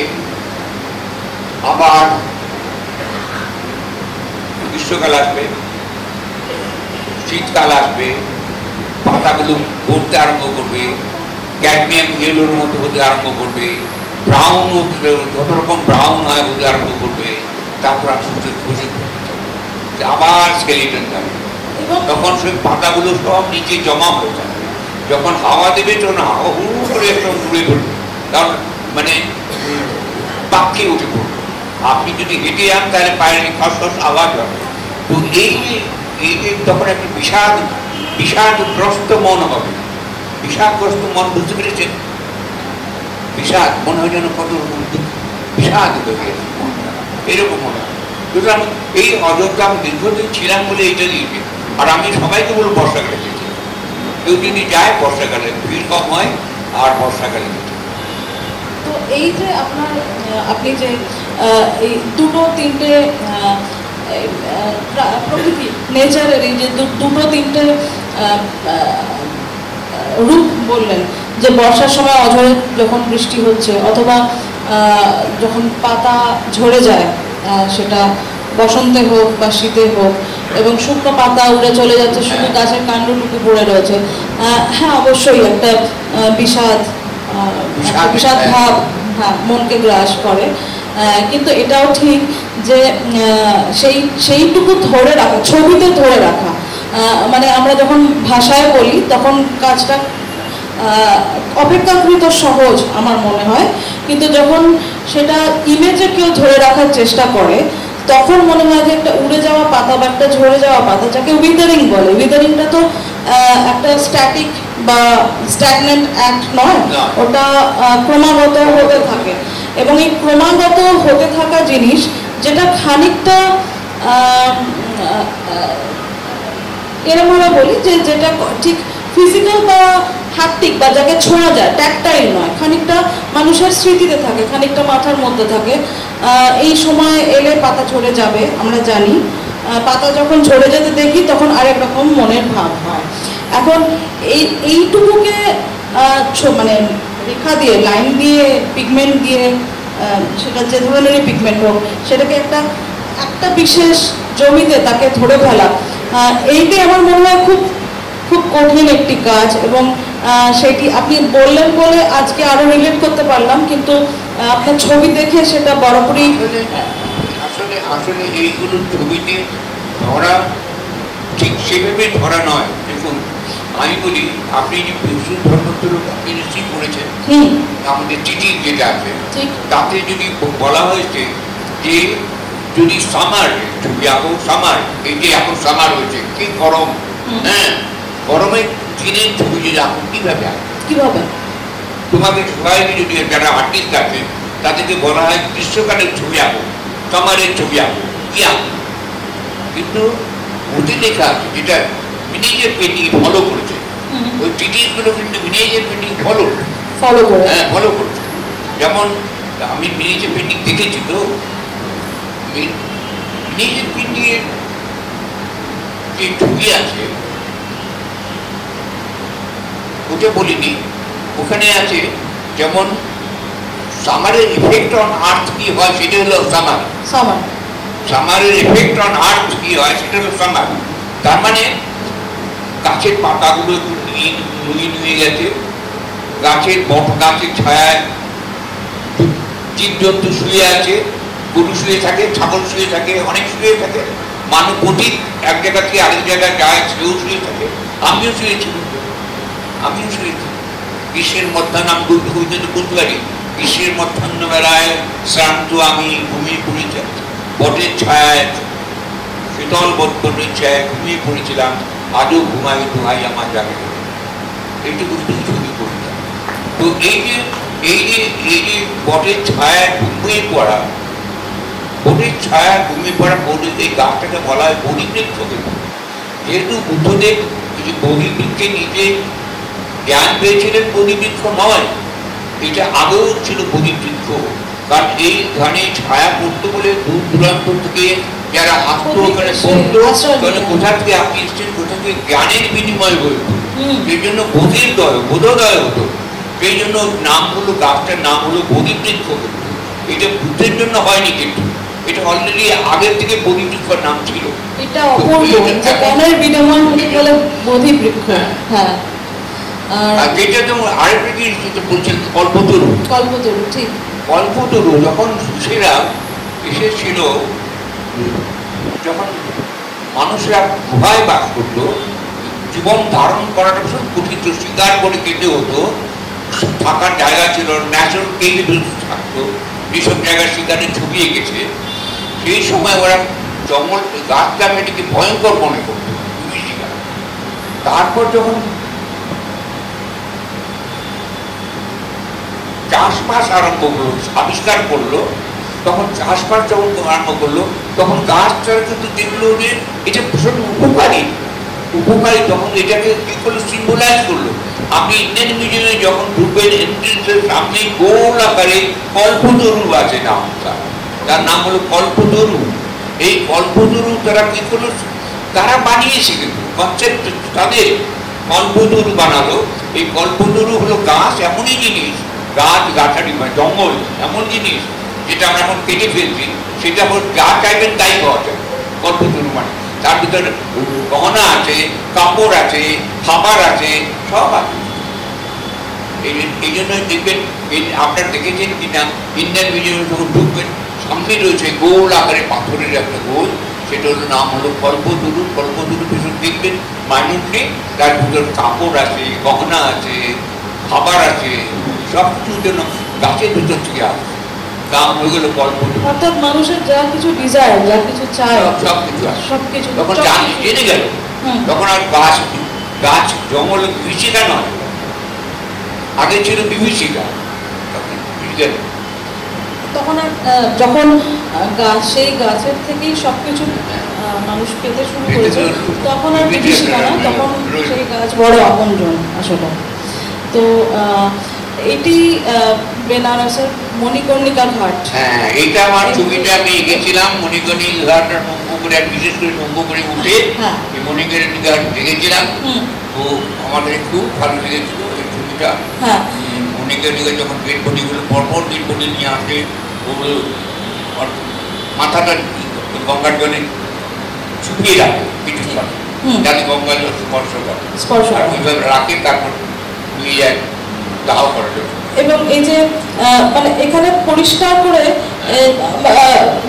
আবার গ্রীষ্মকাল আসবে, শীতকাল আসবে, পাতাগুলো পড়তে আরম্ভ করবে, ক্যাডমিয়াম ইয়েলোর মতো হতে আরম্ভ করবে, ব্রাউন হতে, যত রকম ব্রাউন হয় হতে আরম্ভ করবে। তারপর আস্তে খুশি আবার স্কেলিটন থাকবে, তখন সেই পাতাগুলো সব নিচে জমা হয়ে যাবে, যখন হাওয়া দেবে তখন হাওয়া হু করে একদম উড়ে পড়বে, কারণ মানে পাখি উঠে পড়বে। আপনি যদি হেঁটে যান তাহলে পায়ের খসখস আওয়াজ হবে। তো এই যে তখন একটা বিষাদগ্রস্ত মন হবে। বিষাদগ্রস্ত মন বুঝতে পেরেছেন? বিষাদ মনে হয় যেন কত রকম বিষাদ হয়ে গেছে, এরকম মনে হয়। সুতরাং এই অযোধ্যা আমি দীর্ঘদিন ছিলাম বলে এইটা দিয়েছে। আর আমি সবাইকে বলবো বর্ষাকালে যেতে, কেউ যদি যায় বর্ষাকালে ভিড় কম হয়, আর বর্ষাকালে যেতে। তো এই যে আপনি যে এই দুটো তিনটে প্রকৃতি নেচারের এই যে দুটো তিনটে রূপ বললেন, যে বর্ষার সময় অঝরে যখন বৃষ্টি হচ্ছে, অথবা যখন পাতা ঝরে যায়, সেটা বসন্তে হোক বা শীতে হোক, এবং শুকনো পাতা উড়ে চলে যাচ্ছে, শুধু গাছের কাণ্ডটুকু পড়ে রয়েছে, হ্যাঁ অবশ্যই একটা বিষাদ ভাব হ্যাঁ মনকে গ্রাস করে। কিন্তু এটাও ঠিক যে সেইটুকু ধরে রাখা, ছবিতে ধরে রাখা, মানে আমরা যখন ভাষায় বলি তখন কাজটা অপেক্ষাকৃত সহজ আমার মনে হয়, কিন্তু যখন সেটা ইমেজে কেউ ধরে রাখার চেষ্টা করে তখন মনে হয় যে একটা উড়ে যাওয়া পাতা বা একটা ঝরে যাওয়া পাতা, যাকে উইদারিং বলে, উইদারিংটা তো একটা স্ট্যাটিক বা স্ট্যাগনেন্ট অ্যাক্ট নয়, ওটা ক্রমাগত হতে থাকে। এবং এই ক্রমাগত হতে থাকা জিনিস, যেটা খানিকটা এরকম আমরা বলি যে যেটা ঠিক ফিজিক্যাল বা হ্যাপটিক বা যাকে ছোঁয়া যায়, ট্যাকটাইল নয়, খানিকটা মানুষের স্মৃতিতে থাকে, খানিকটা মাথার মধ্যে থাকে। এই সময় এলে পাতা ঝরে যাবে, আমরা জানি। পাতা যখন ঝরে যেতে দেখি তখন আরেক রকম মনের ভাব হয়। এখন এইটুকুকে মানে রেখা দিয়ে, লাইন দিয়ে, পিগমেন্ট দিয়ে, সেটা যে ধরনেরই পিগমেন্ট হোক, সেটাকে একটা বিশেষ জমিতে তাকে ধরে ফেলা, এইটাই আমার মনে হয় খুব খুব কঠিন একটি কাজ। এবং সেটি আপনি বললেন বলে আজকে আরো রিলেট করতে পারলাম, কিন্তু আপনার ছবি দেখে সেটা বরাবরই আসলে এইগুলো ছবিতে ধরা ঠিক সেভাবে ধরা নয়। দেখুন আমি বলি, আপনি যে বিষ্ণু ধর্মোত্তর আপনি নিশ্চয়ই পড়েছেন, আমাদের চিঠি যেটা আছে তাতে যদি বলা হয়েছে যে যদি সামার ছবি আঁকো, সামার এই যে এখন সামার হয়েছে, কি গরম, হ্যাঁ গরমের দিনের ছবি যদি আঁকো কিভাবে তোমাকে সবাই যদি যারা আর্টিস্ট আছে তাদেরকে বলা হয় গ্রীষ্মকালের ছবি আঁকো, সামারের ছবি আঁকো, কি আঁকো? কিন্তু ওতে লেখা আছে যেটা ভিনেজের পেন্টিং ফলো করেছে, ওই চিঠিগুলো কিন্তু ভিনেজের পেন্টিং ফলো করেছে। যেমন আমি ভিনেজের পেন্টিং দেখেছি, তো ভিনেজের পেন্টিং এর যে ছবি আছে ওটা বলিনি, ওখানে আছে যেমন সামারের এফেক্ট অন আর্থ কি হয় সেটা হলো সামারের এফেক্ট অন আর্থ কি হয় সেটা হলো সামার। তার মানে গাছের পাতাগুলো একটু নুয়ে গেছে, গাছের গাছের ছায়ায় জীবজন্তু শুয়ে আছে, গরু শুয়ে থাকে, ছাগল শুয়ে থাকে, অনেক শুয়ে থাকে, মানুষ প্রতি এক জায়গা থেকে আরেক জায়গায় যায়, সেও শুয়ে থাকে, আমিও শুয়েছি। গ্রীষ্মের মধ্যাহ্ন আমি বলতে পারি, গ্রীষ্মের মধ্যাহ্ন বেলায় শ্রান্ত আমি ঘুমিয়ে পড়েছি, বটের ছায়ায়, শীতল বটের ছায়ায় ঘুমিয়ে পড়েছিলাম, আজও ঘুমাই দোহাই আমার জাগে, এইটুকু ছবি করেছিলাম। তো এই যে বটের ছায়ায় ঘুমিয়ে পড়া, এই গাছটাকে বলা হয় বহিবৃক্ষ। যেহেতু বুদ্ধদেব বহিবৃক্ষে নিজে জ্ঞান পেয়েছিলেন, বহিবৃক্ষ নয়, এটা আগেও ছিল বহিবৃক্ষ। কারণ এই ধানে ছায়া পড়তো বলে দূর দূরান্ত থেকে যারা আসতো ওখানে পড়তো, কোথা থেকে আপনি এসছেন, কোথা থেকে জ্ঞানের বিনিময় হতো, সেই জন্য বোধোদয় হতো। সেই জন্য নাম হলো, গাছটার নাম হলো বহিবৃক্ষ। এটা বুদ্ধের জন্য হয়নি, কিন্তু এটা অলরেডি আগের থেকে বহিবৃক্ষর নাম ছিল। এটা অপূর্ব, জ্ঞানের বিনিময় বলে বহিবৃক্ষ। হ্যাঁ, আর যেটা যেমন আরেকটা জিনিস বলছেন কল্পতরু, ঠিক। কল্পতরু যখন ঋষিরা এসেছিল, যখন মানুষরা গুহায় বাস করতো, জীবন ধারণ করাটা ভীষণ কঠিন, শিকার করে কেটে হতো, থাকার জায়গা ছিল, ন্যাচারাল কেভে থাকতো, যেসব জায়গায় শিকারে ছবিয়ে গেছে, সেই সময় ওরা জঙ্গল গাছটা মেয়েটিকে ভয়ঙ্কর মনে করতো বিভীষিকা। তারপর যখন চাষবাস আরম্ভ করলো, আবিষ্কার করলো, তখন চাষবাস যখন আরম্ভ করলো, তখন গাছটার কিন্তু দেখলো যে এটা ভীষণ উপকারী, তখন এটাকে কি করলো, সিম্বলাইজ করলো। আপনি ইন্ডিয়ান মিউজিয়ামে যখন ঢুকবেন, এন্ট্রেন্সের সামনে গোল আকারে কল্পতরু আছে, নাম তার নাম হলো কল্পতরু। এই কল্পতরু তারা কি করলো, তারা বানিয়েছে, কিন্তু কনসেপ্ট তাদের কল্পতরু বানালো। এই কল্পতরু হলো গাছ, এমনই জিনিস, গাছ গাছালি মানে জঙ্গল এমন জিনিস যেটা আমরা এখন কেটে ফেলছি, সেটা যা চাইবেন তাই পাওয়া যায় কল্পতরু মানে। তার ভিতরে গহনা আছে, কাপড় আছে, খাবার আছে, সব আছে। এই জন্যই দেখবেন, আপনার দেখেছেন কিনা, ইন্ডিয়ান মিউজিয়ামে যখন ঢুকবেন, সামনে রয়েছে গোল আকারে পাথরের একটা গোল, সেটা হলো নাম হলো কল্পতরু। কল্পতরু ভীষণ দেখবেন মাইনুটলি, তার ভিতর কাপড় আছে, গহনা আছে, খাবার আছে, সব কিছুর জন্য গাছের ভিতর থেকে আসে, দাম হয়ে গেল কল্পতরু। অর্থাৎ মানুষের যা কিছু ডিজায়ার, যা কিছু চায়, সব কিছু আছে, সব কিছু তখন জেনে গেল। তখন আর গাছ জঙ্গল বিভীষিকা নয়, আগে ছিল বিভীষিকা। তখন আর যখন সেই গাছের থেকেই সবকিছু মানুষ পেতে শুরু করেছে, তখন আর বিভীষিকা না, তখন সেই গাছ বড় আপনজন আসলে। তো এটি বেনারসের মণিকর্ণিকা ঘাট। হ্যাঁ, এইটা আমার ছবিটা আমি এঁকেছিলাম মণিকর্ণিকা ঘাট করে, বিশেষ করে নৌকো করে উঠে এই মণিকর্ণিকা ঘাট দেখেছিলাম। তো আমাদের খুব ভালো লেগেছিল এই ছবিটা। মণিকর্ণিকা যখন ডেড বডিগুলো পরপর ডেড বডি নিয়ে আসে, ওগুলো মাথাটা গঙ্গার জলে শুকিয়ে রাখে কিছুক্ষণ, যাতে গঙ্গার জল স্পর্শ করে, আর ওইভাবে রাখে, তারপর নিয়ে যায় দাহ করার জন্য। এবং এই যে মানে এখানে পরিষ্কার করে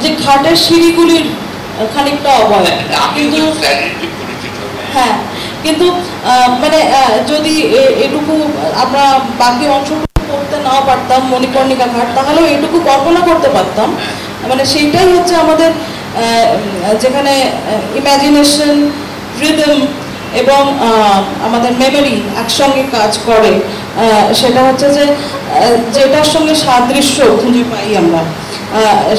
যে ঘাটের সিঁড়িগুলির খানিকটা অবয়, কিন্তু হ্যাঁ, কিন্তু মানে যদি এটুকু আমরা বাকি অংশটুকু করতে নাও পারতাম মণিকর্ণিকা ঘাট, তাহলেও এটুকু কল্পনা করতে পারতাম। মানে সেইটাই হচ্ছে আমাদের যেখানে ইমাজিনেশন, রিদম এবং আমাদের মেমোরি একসঙ্গে কাজ করে, সেটা হচ্ছে যে যেটার সঙ্গে সাদৃশ্য খুঁজে পাই আমরা,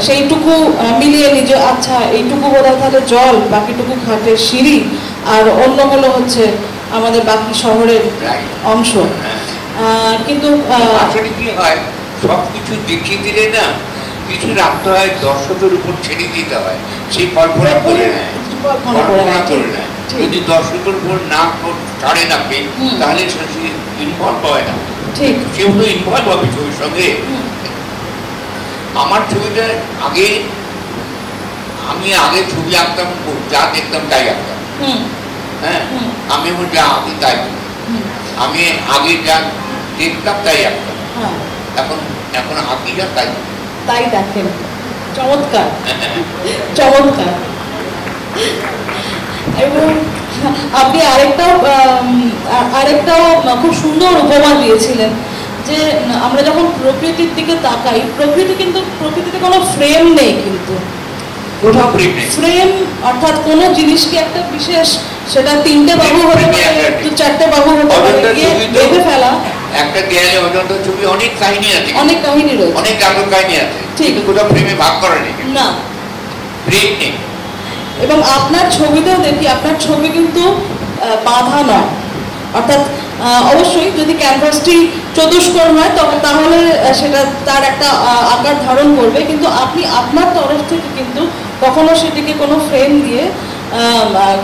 সেইটুকু মিলিয়ে নিজে, আচ্ছা এইটুকু বোধহয় তাহলে জল, বাকিটুকু ঘাটের সিঁড়ি, আর অন্য হলো হচ্ছে আমাদের বাকি শহরের অংশ। কিন্তু আসলে কি হয়, সব কিছু দেখিয়ে দিলে না, কিছু রাখতে হয়, দর্শকের উপর ছেড়ে দিতে হয়, সেই কল্পনা করে নেয়, কল্পনা করে নেয়। যদি দর্শকের উপর না ছাড়ে না পেন, তাহলে সে ইনভলভ হয় না, ঠিক সেগুলো ইনভলভ হবে ছবির সঙ্গে। আমার ছবিটা আমি আগে ছবি আঁকতাম, যা দেখতাম তাই আঁকতাম। হ্যাঁ, আমি যা আঁকি তাই, আমি আগে যা দেখতাম তাই আঁকতাম, এখন আঁকি যা তাই তাই দেখেন। চমৎকার, চমৎকার। এবং আপনি আরেকটাও খুব সুন্দর উপমা দিয়েছিলেন, যে আমরা যখন প্রকৃতির দিকে তাকাই, প্রকৃতিতে কোনো ফ্রেম নেই, কিন্তু ফ্রেম অর্থাৎ কোনো জিনিসকে একটা বিশেষ, সেটা 3টে বাহু হতে পারে, 4টে বাহু হতে পারে, বেঁধে ফেলা একটা দেয়ালে অজন্তা ছবি, অনেক কাহিনী আছে, অনেক কাহিনী রয়েছে, অনেক নাটক কাহিনী আছে, ঠিক কোথাও ফ্রেমে ভাগ করা নেই, না ফ্রেম নেই। এবং আপনার ছবিতেও দেখি, আপনার ছবি কিন্তু বাঁধা নয়, অর্থাৎ অবশ্যই যদি ক্যানভাসটি চতুষ্কোণ হয় তাহলে সেটা তার একটা আকার ধারণ করবে, কিন্তু আপনি আপনার তরফ থেকে কিন্তু কখনো সেটিকে কোনো ফ্রেম দিয়ে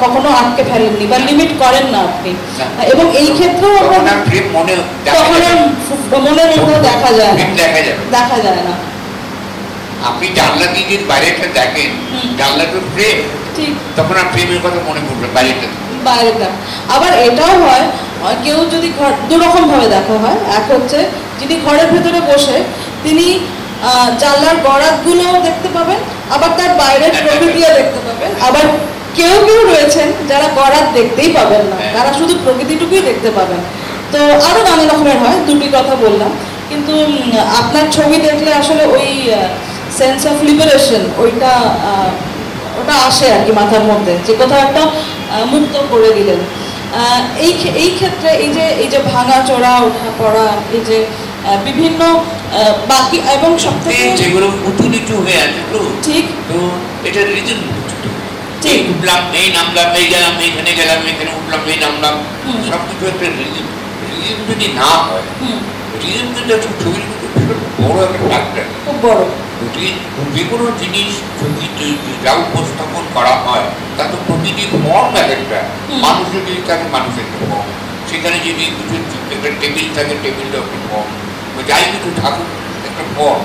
কখনো আটকে ফেলেননি বা লিমিট করেন না আপনি। এবং এই ক্ষেত্রেও মনের মধ্যে দেখা যায় না। আপনি জানলা দিয়ে বাইরেটা দেখেন, জানলা তো ফ্রেম, ঠিক, তখন আর ফ্রেমের কথা মনে পড়বে, বাইরেটা। আবার এটাও হয়, কেউ যদি দুরকম ভাবে দেখা হয়, এক হচ্ছে যিনি ঘরের ভেতরে বসে, তিনি জানলার গড়াতগুলোও দেখতে পাবেন, আবার তার বাইরের প্রকৃতিও দেখতে পাবেন, আবার কেউ কেউ রয়েছেন যারা বরাত দেখতেই পাবেন না, তারা শুধু প্রকৃতিটুকুই দেখতে পাবেন। তো আরো নানা রকমের হয়, দুটি কথা বললাম, কিন্তু আপনার ছবি দেখলে আসলে ওই সেন্স অফ লিবারেশন ওটা আসে আর কি মাথার মধ্যে, যে কোথাও একটা মুক্ত করে দিলেন। এই ক্ষেত্রে এই যে ভাঙা চোরা ওঠা পড়া, এই যে বিভিন্ন বাকি এবং সবথেকে যেগুলো উঁচু নিচু হয়ে আছে তো ঠিক, তো এটা রিজন ঠিক উঠলাম এই নামলাম, এই গেলাম এইখানে গেলাম, এখানে উঠলাম এই নামলাম, সব কিছু একটা রিজন যদি না হয়, রিজন কিন্তু একটা ছবির কিন্তু বড় একটা ফ্যাক্টর, খুব বড়। যে কোনো জিনিস যা উপস্থাপন করা হয় তা তো প্রতিটি ফর্ম এক একটা, মানুষের যদি থাকে মানুষের একটা ফর্ম, সেখানে যদি কিছু একটা টেবিল থাকে টেবিলটা একটা ফর্ম, যাই কিছু থাকুক একটা ফর্ম,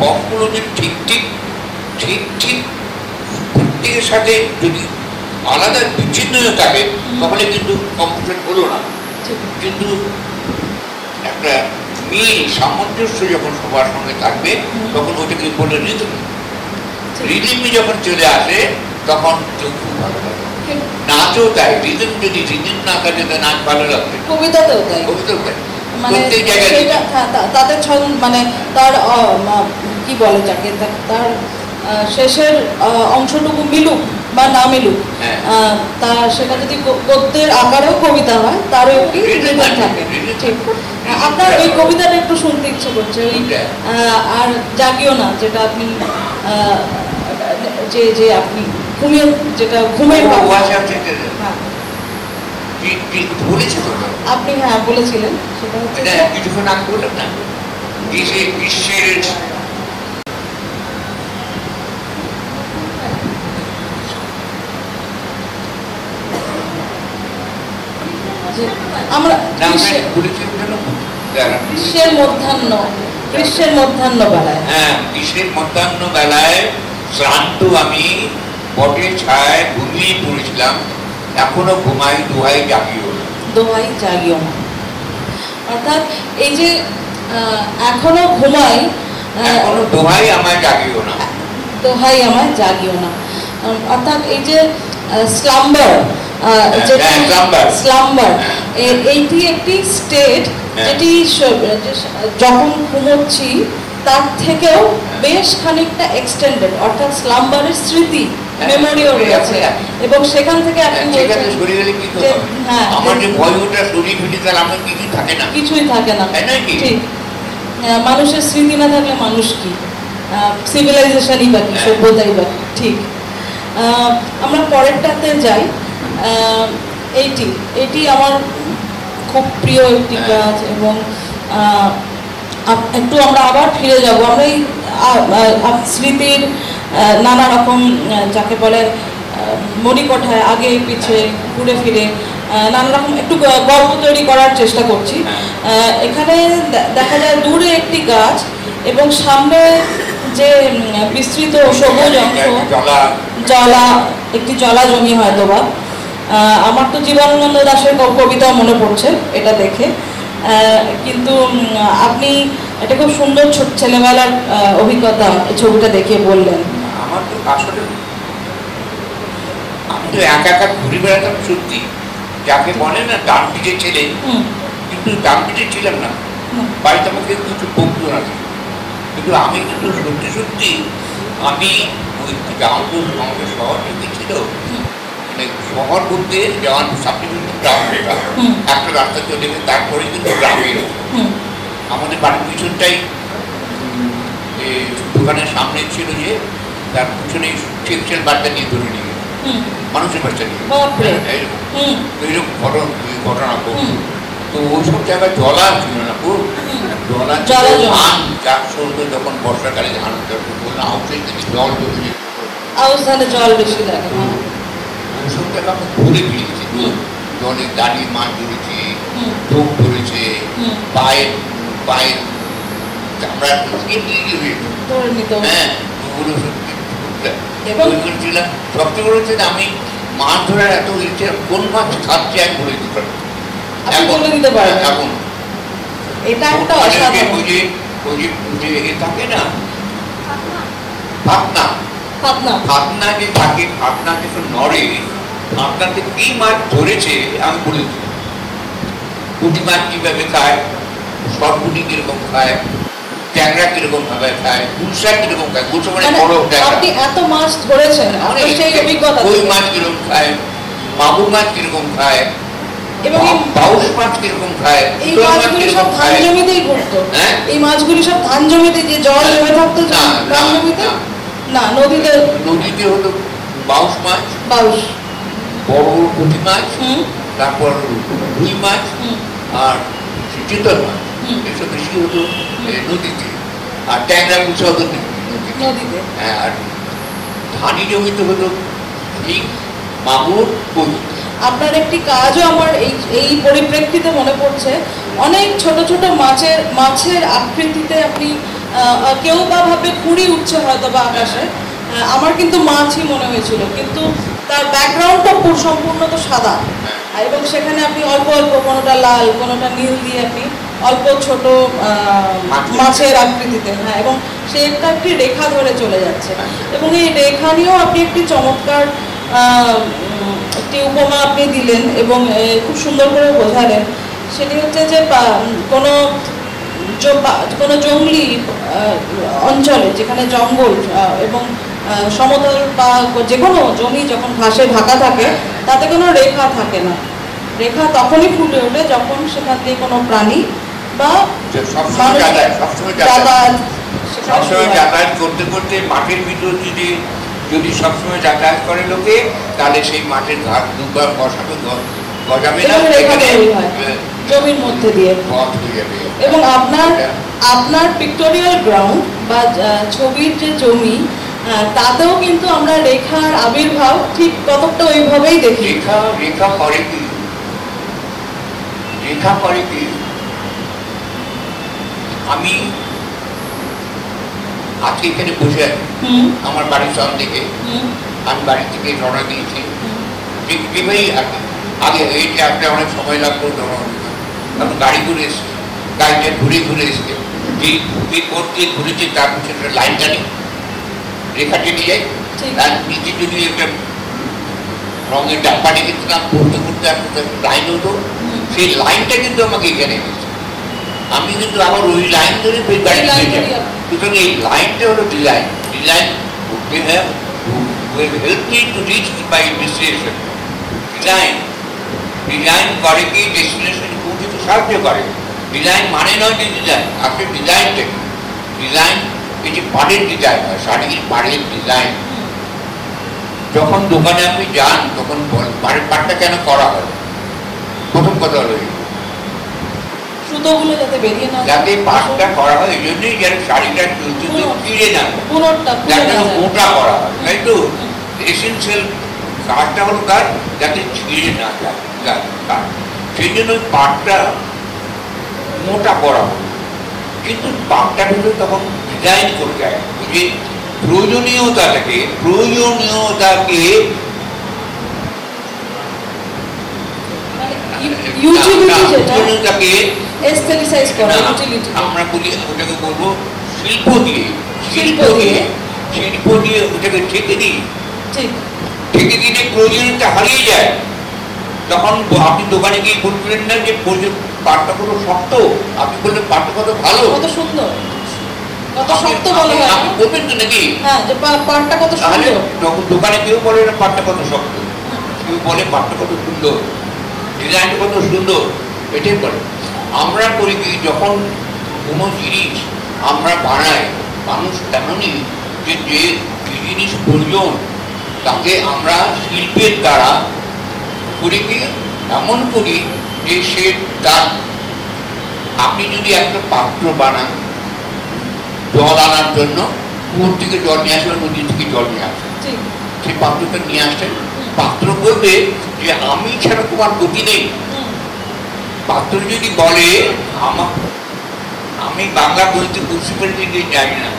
ফর্মগুলো যদি ঠিক ঠিক ঠিক ঠিক প্রত্যেকের সাথে যদি আলাদা বিচ্ছিন্ন থাকে তাহলে কিন্তু কম্পিটিশন হলো না। কিন্তু একটা মিল সামঞ্জস্য যখন সবার সঙ্গে থাকবে তখন ওটাকে বলে রিদম, রিদমই যখন চলে আসে তখন খুব ভালো লাগে। নাচও তাই, রিদম যদি রিদম না থাকে তা নাচ ভালো লাগবে, কবিতাতেও তাই, কবিতাও তাই, মানে প্রত্যেক জায়গায় তাদের মানে তার কি বলে যাকে, তার শেষের অংশটুকু মিলুক বা না মিলুক, তা সেটা যদি গদ্যের আকারেও কবিতা হয় তারও একটি রিদম থাকে। ঠিক, আপনার ওই কবিতাটা একটু শুনতে ইচ্ছে করছে, ওই আর জাগিও না, যেটা আপনি যে আপনি ঘুমিয়ে, যেটা ঘুমের আপনি হ্যাঁ বলেছিলেন, সেটা হচ্ছে কিছুক্ষণ আগে বললাম না, বিশ্বের আমরা গ্রীষ্মের মধ্যাহ্ন বেলায়, হ্যাঁ গ্রীষ্মের মধ্যাহ্ন বেলায় শ্রান্ত আমি বটের ছায় ঘুমিয়ে পড়েছিলাম, এখনো ঘুমাই দোহাই জাগিও না, দোহাই জাগিও না। অর্থাৎ এই যে এখনো ঘুমাই, এখনো দোহাই আমায় জাগিও না, দোহাই আমায় জাগিও না, অর্থাৎ এই যে স্লাম্বার, স্লাম্বার এইটি একটি স্টেট যেটি যখন ঘুমোচ্ছি তার থেকেও বেশ খানিকটা এক্সটেন্ডেড, অর্থাৎ স্লাম্বারের স্মৃতি মেমোরিও রয়েছে, এবং সেখান থেকে আপনি কিছুই থাকে না। ঠিক, মানুষের স্মৃতি না থাকলে মানুষ কি, সিভিলাইজেশনই বা কি, সভ্যতাই বা কি। ঠিক, আমরা পরেরটাতে যাই। এইটি আমার খুব প্রিয় একটি কাজ, এবং একটু আমরা আবার ফিরে যাব, আমরা এই স্মৃতির নানা রকম যাকে বলে মণিকোঠায় আগে পিছে ঘুরে ফিরে নানা রকম একটু গল্প তৈরি করার চেষ্টা করছি। এখানে দেখা যায় দূরে একটি গাছ এবং সামনে যে বিস্তৃত সবুজ অংশ, একটি জলা জমি হয়তো বা, আমার তো জীবনানন্দ দাশের কবিতা মনে পড়ছে এটা দেখে, কিন্তু আপনি এটা খুব সুন্দর ছেলেবেলার অভিজ্ঞতা ছবিটা দেখে বললেন। আমার তো আসলে আমি তো একা একা ঘুরে বেড়াতাম সত্যি, যাকে বলে না ডান পিঠের ছেলে, কিন্তু ডান পিঠের ছিলাম না, বাড়িতে আমাকে কিছু বকতো না, কিন্তু আমি কিন্তু সত্যি সত্যি আমি ওই আমাদের শহর থেকে ছিল, মানে শহর বলতে যেমন সাপ্লিমেন্টারি গ্রাম, একটা রাস্তা চলে গেছে তারপরে কিন্তু গ্রামের আমাদের বাড়ির পিছনটাই দোকানের সামনে ছিল, যে তার পিছনে সেকশন বাচ্চা নিয়ে ধরে নিয়ে গেছে, মানুষের বাচ্চা নিয়ে এইরকম ঘটনা করতো। তো ওইসব জায়গায় জলা ছিল না, খুব ধান চাষ করতো যখন বর্ষাকালে, ধান চাষ করতো আউসের থেকে জল জমে যেত, আউশ ধানে জল বেশি লাগে, ওইসব জায়গা আমরা ঘুরে ফিরেছি, জলে দাঁড়িয়ে মাছ ধরেছি, টোপ ধরেছে, পায়ের আমরা হ্যাঁ ওগুলো ছিলাম। সবচেয়ে বড় হচ্ছে আমি মাছ ধরার এত ইচ্ছে, কোন মাছ খাচ্ছে আমি বলে দিতে পারবো এখন। এটা একটা থাকে না ফাতনা যে থাকে, ফাতনা কিছু নড়ে, ফাতনাতে কি মাছ ধরেছে আমি বলে দিই। পুঁটি মাছ কিভাবে খায়, সরপুটি কিরকম খায়, ট্যাংরা কিরকম ভাবে খায়, গুলশা কিরকম খায়, গুলশা মানে বড় ট্যাংরা। আপনি এত মাছ ধরেছেন, আপনার সেই অভিজ্ঞতা। কই মাছ কিরকম খায়, মাগুর মাছ কিরকম খায়, এবং বাউস মাছ কিরকম খায়, এই মাছগুলি সব ধান জমিতেই ঘটতো। হ্যাঁ, এই মাছগুলি সব ধান জমিতে, যে জল জমে থাকতো ধান জমিতে না, নদীতে। নদীতে হলো বাউস মাছ, বাউস, বড় পুঁটি মাছ, তারপর রুই মাছ আর চিতল মাছ, এসব বেশি হতো নদীতে। আর ট্যাংরা গুছা হতো নদীতে। হ্যাঁ, আর ধানি জমিতে হতো ঠিক মাগুর, কই। আপনার একটি কাজও আমার এই পরিপ্রেক্ষিতে মনে পড়ছে। অনেক ছোট ছোট মাছের আকৃতিতে আপনি, কেউ বা ভাবে কুড়ি উঠছে হয়তো বা আকাশে, আমার কিন্তু মাছই মনে হয়েছিল, কিন্তু তার ব্যাকগ্রাউন্ডটা সম্পূর্ণ তো সাদা, এবং সেখানে আপনি অল্প অল্প, কোনোটা লাল কোনোটা নীল দিয়ে আপনি অল্প ছোট মাছের আকৃতিতে, হ্যাঁ, এবং সে একটি রেখা ধরে চলে যাচ্ছে। এবং এই রেখা নিয়েও আপনি একটি চমৎকার একটি উপমা আপনি দিলেন এবং খুব সুন্দর করে বোঝালেন। সেটি হচ্ছে যে কোনো জঙ্গলি অঞ্চলে, যেখানে জঙ্গল এবং সমতল বা যে কোনো জমি যখন ঘাসে ঢাকা থাকে, তাতে কোনো রেখা থাকে না। রেখা তখনই ফুটে ওঠে যখন সেখান দিয়ে কোনো প্রাণী বা যাতায়াত করতে করতে মাঠের ভিতর যদি সবসময় যাতায়াত করে লোকে, তাহলে সেই মাঠের ঘাট দুবার বসাবে, গজাবে না, জমির মধ্যে দিয়ে পথ হয়ে যাবে। এবং আপনার পিক্টোরিয়াল গ্রাউন্ড বা ছবির যে জমি, তাতেও কিন্তু আমরা রেখার আবির্ভাব ঠিক কতকটা ওইভাবেই দেখি। রেখা করে কি, রেখা করে কি, আমি আজকে এখানে বসে আছি, আমার বাড়ির সামনে থেকে আমি বাড়ি থেকে রওনা দিয়েছি, আগে এইটা আপনার অনেক সময় লাগতো, আমি গাড়ি করে এসছি, গাড়িটা ঘুরে ঘুরে এসছে, যে কোর্ট দিয়ে ঘুরেছে তার পিছনে লাইন টানি, রেখা টেনে যায়, তার নিচে যদি একটা রঙের ডাব্বা ডেকেছিলাম, ঘুরতে ঘুরতে আসতে লাইন হতো, সেই লাইনটা কিন্তু আমাকে এখানে এনেছে, আমি কিন্তু আবার ওই লাইন ধরে গাড়ি নিয়ে যাই। সুতরাং এই লাইনটা হলো design, design will help me to reach my destination. Design করে কি ডেস্টিনেশনে পৌঁছতে সাহায্য করে। ডিজাইন মানে নয় যে ডিজাইন, আপনি ডিজাইনটা, ডিজাইন এই যে পাড়ের ডিজাইন হয়, শাড়ির পাড়ের ডিজাইন, যখন দোকানে আপনি যান তখন পাড়ের পাড়টা কেন করা হয়, প্রথম কথা হলো সুতোগুলো যাতে বেরিয়ে না, যাতে পাড়টা করা হয়, এই জন্যই যেন শাড়িটা চলতে ফিরে না, যাতে মোটা করা হয়, তাই তো। এসেন্সিয়াল কাজটা হলো তার যাতে ছিঁড়ে না যায়, সেই জন্য ওই পাড়টা মোটা করা হয়। কিন্তু পাড়টা কিন্তু তখন ডিজাইন করে যায়, যে প্রয়োজনীয়তাকে আমরা বলি, ওটাকে বলবো শিল্প দিয়ে ওটাকে ঠেকে দিই, ঠেকে দিলে প্রয়োজনীয়তা হারিয়ে যায়। তখন আপনি দোকানে গিয়ে বলবেন না যে পাটটা কত শক্ত, আপনি বললেন পাটটা কত ভালো, কত সুন্দর, কত শক্ত বলে আপনি বলবেন তো নাকি, পাটটা কত সুন্দর। তখন দোকানে কেউ বলে না পাটটা কত শক্ত, কেউ বলে পাটটা কত সুন্দর, ডিজাইনটা কত সুন্দর, এটাই বলে। আমরা করি কি, যখন কোনো জিনিস আমরা বানাই, মানুষ তেমনই যে জিনিস প্রয়োজন তাকে আমরা শিল্পের দ্বারা করি কি, এমন করি যে সে তার, আপনি যদি একটা পাত্র বানান জল আনার জন্য, কুয়োর থেকে জল নিয়ে আসবেন, নদী থেকে জল নিয়ে আসবেন, সেই পাত্রটা নিয়ে আসছেন, পাত্র বলবে যে আমি ছাড়া তোমার গতি নেই। পাত্র যদি বলে আমি বাংলা বলতে বুঝতে পেরেছি যে জানি না,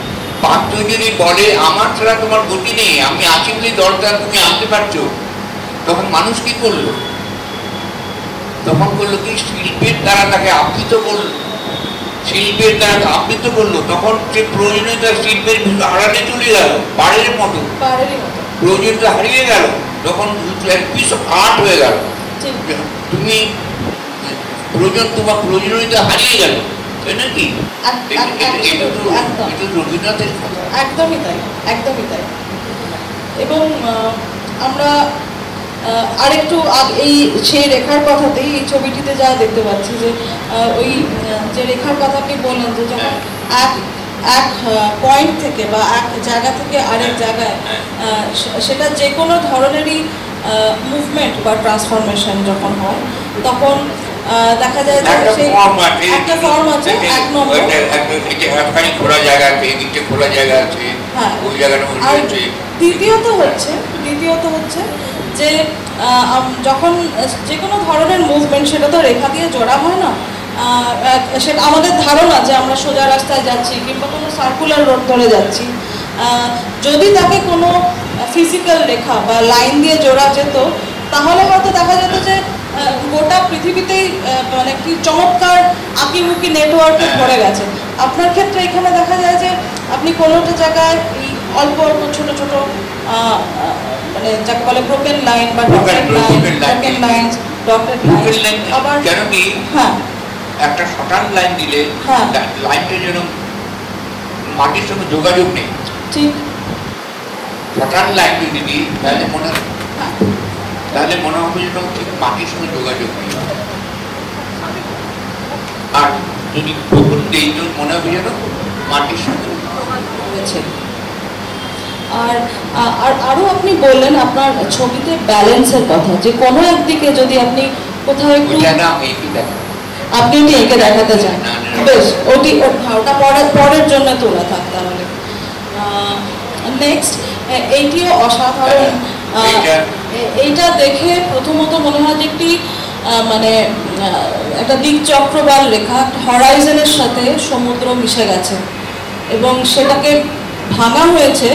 পাত্র যদি বলে আমার ছাড়া তোমার গতি নেই, আমি আছি বলে দরকার তুমি আনতে পারছো, তখন মানুষ কি করলো, তখন করলো কি শিল্পের দ্বারা তাকে আবৃত করলো, শিল্পের দ্বারা আবৃত করলো, তখন সে প্রয়োজনীয়তা শিল্পের আড়ালে চলে গেল, বাড়ির মতো প্রয়োজনীয়তা হারিয়ে গেল, তখন পিস অফ আর্ট হয়ে গেল। তুমি তোমার প্রয়োজনীয়তা হারিয়ে গেল, তাই নাকি? রবীন্দ্রনাথের কথা। একদমই তাই, একদমই তাই। এবং আমরা আরেকটু এই সেই রেখার কথাতেই এই ছবিটিতে যা দেখতে পাচ্ছি যে ওই যে রেখার কথা আপনি বললেন যে যখন এক পয়েন্ট থেকে বা এক জায়গা থেকে আরেক জায়গায় সেটা যে কোনো ধরনেরই মুভমেন্ট বা ট্রান্সফরমেশন যখন হয় তখন দেখা যায় যে একটা ফর্ম আছে, এক নম্বর খোলা জায়গা আছে, এদিকে খোলা জায়গা আছে, ওই জায়গাটা হচ্ছে। দ্বিতীয়ত হচ্ছে যে যখন যে কোনো ধরনের মুভমেন্ট সেটা তো রেখা দিয়ে জোড়া হয় না, সেটা আমাদের ধারণা যে আমরা সোজা রাস্তায় যাচ্ছি কিংবা কোনো সার্কুলার রোড ধরে যাচ্ছি, যদি তাকে কোনো ফিজিক্যাল রেখা বা লাইন দিয়ে জোড়া যেত তাহলে হয়তো দেখা যেত যে গোটা পৃথিবীতেই মানে কি চমৎকার আঁকিমুখি নেটওয়ার্কে ভরে গেছে। আপনার ক্ষেত্রে এখানে দেখা যায় যে আপনি কোনোটা জায়গায় এই অল্প অল্প ছোট ছোট মানে যাকে বলে ব্রোকেন লাইন বা ডটেড লাইন, আবার কেন কি একটা শর্টান লাইন দিলে লাইনটা যেন মাটির সঙ্গে যোগাযোগ নেই, ঠিক শর্টান লাইন যদি দিই তাহলে মনে হবে যেন ঠিক মাটির সঙ্গে যোগাযোগ নেই, আর যদি প্রথম দিই মনে হবে যেন মাটির সঙ্গে হয়েছে। আর আরও আপনি বললেন আপনার ছবিতে ব্যালেন্সের কথা, যে কোনো একদিকে যদি আপনি কোথাও একটু আপনি ওটি এঁকে দেখাতে চান, বেশ ওটা পরের জন্য তোলা থাক। তাহলে নেক্সট এইটিও অসাধারণ। এইটা দেখে প্রথমত মনে হয় যে একটি মানে একটা দিকচক্রবাল রেখা, হরাইজনের সাথে সমুদ্র মিশে গেছে এবং সেটাকে ভাঙা হয়েছে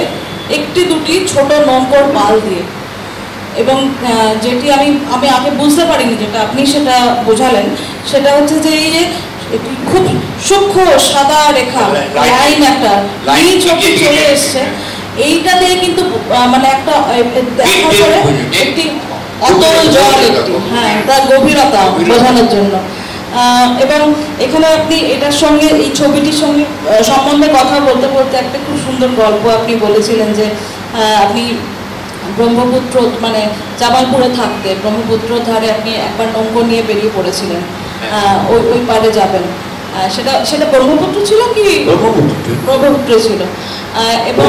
একটি দুটি ছোট নৌকোর পাল দিয়ে। এবং যেটি আমি আগে বুঝতে পারিনি, যেটা আপনি সেটা বোঝালেন, সেটা হচ্ছে যে এই যে খুব সূক্ষ্ম সাদা রেখা লাইন একটা চলে এসছে, এইটা দিয়ে কিন্তু মানে একটা দেখা করে একটি অতল জল, একটি তার গভীরতা বোঝানোর জন্য। এবং এখানে আপনি এটার সঙ্গে এই ছবিটির সঙ্গে সম্বন্ধে কথা বলতে বলতে একটা খুব সুন্দর গল্প আপনি বলেছিলেন যে আপনি ব্রহ্মপুত্র মানে জামালপুরে থাকতে ব্রহ্মপুত্র ধারে আপনি একবার নৌকো নিয়ে বেরিয়ে পড়েছিলেন, ওই পারে যাবেন। সেটা ব্রহ্মপুত্র ছিল কি? ব্রহ্মপুত্র ছিল। এবং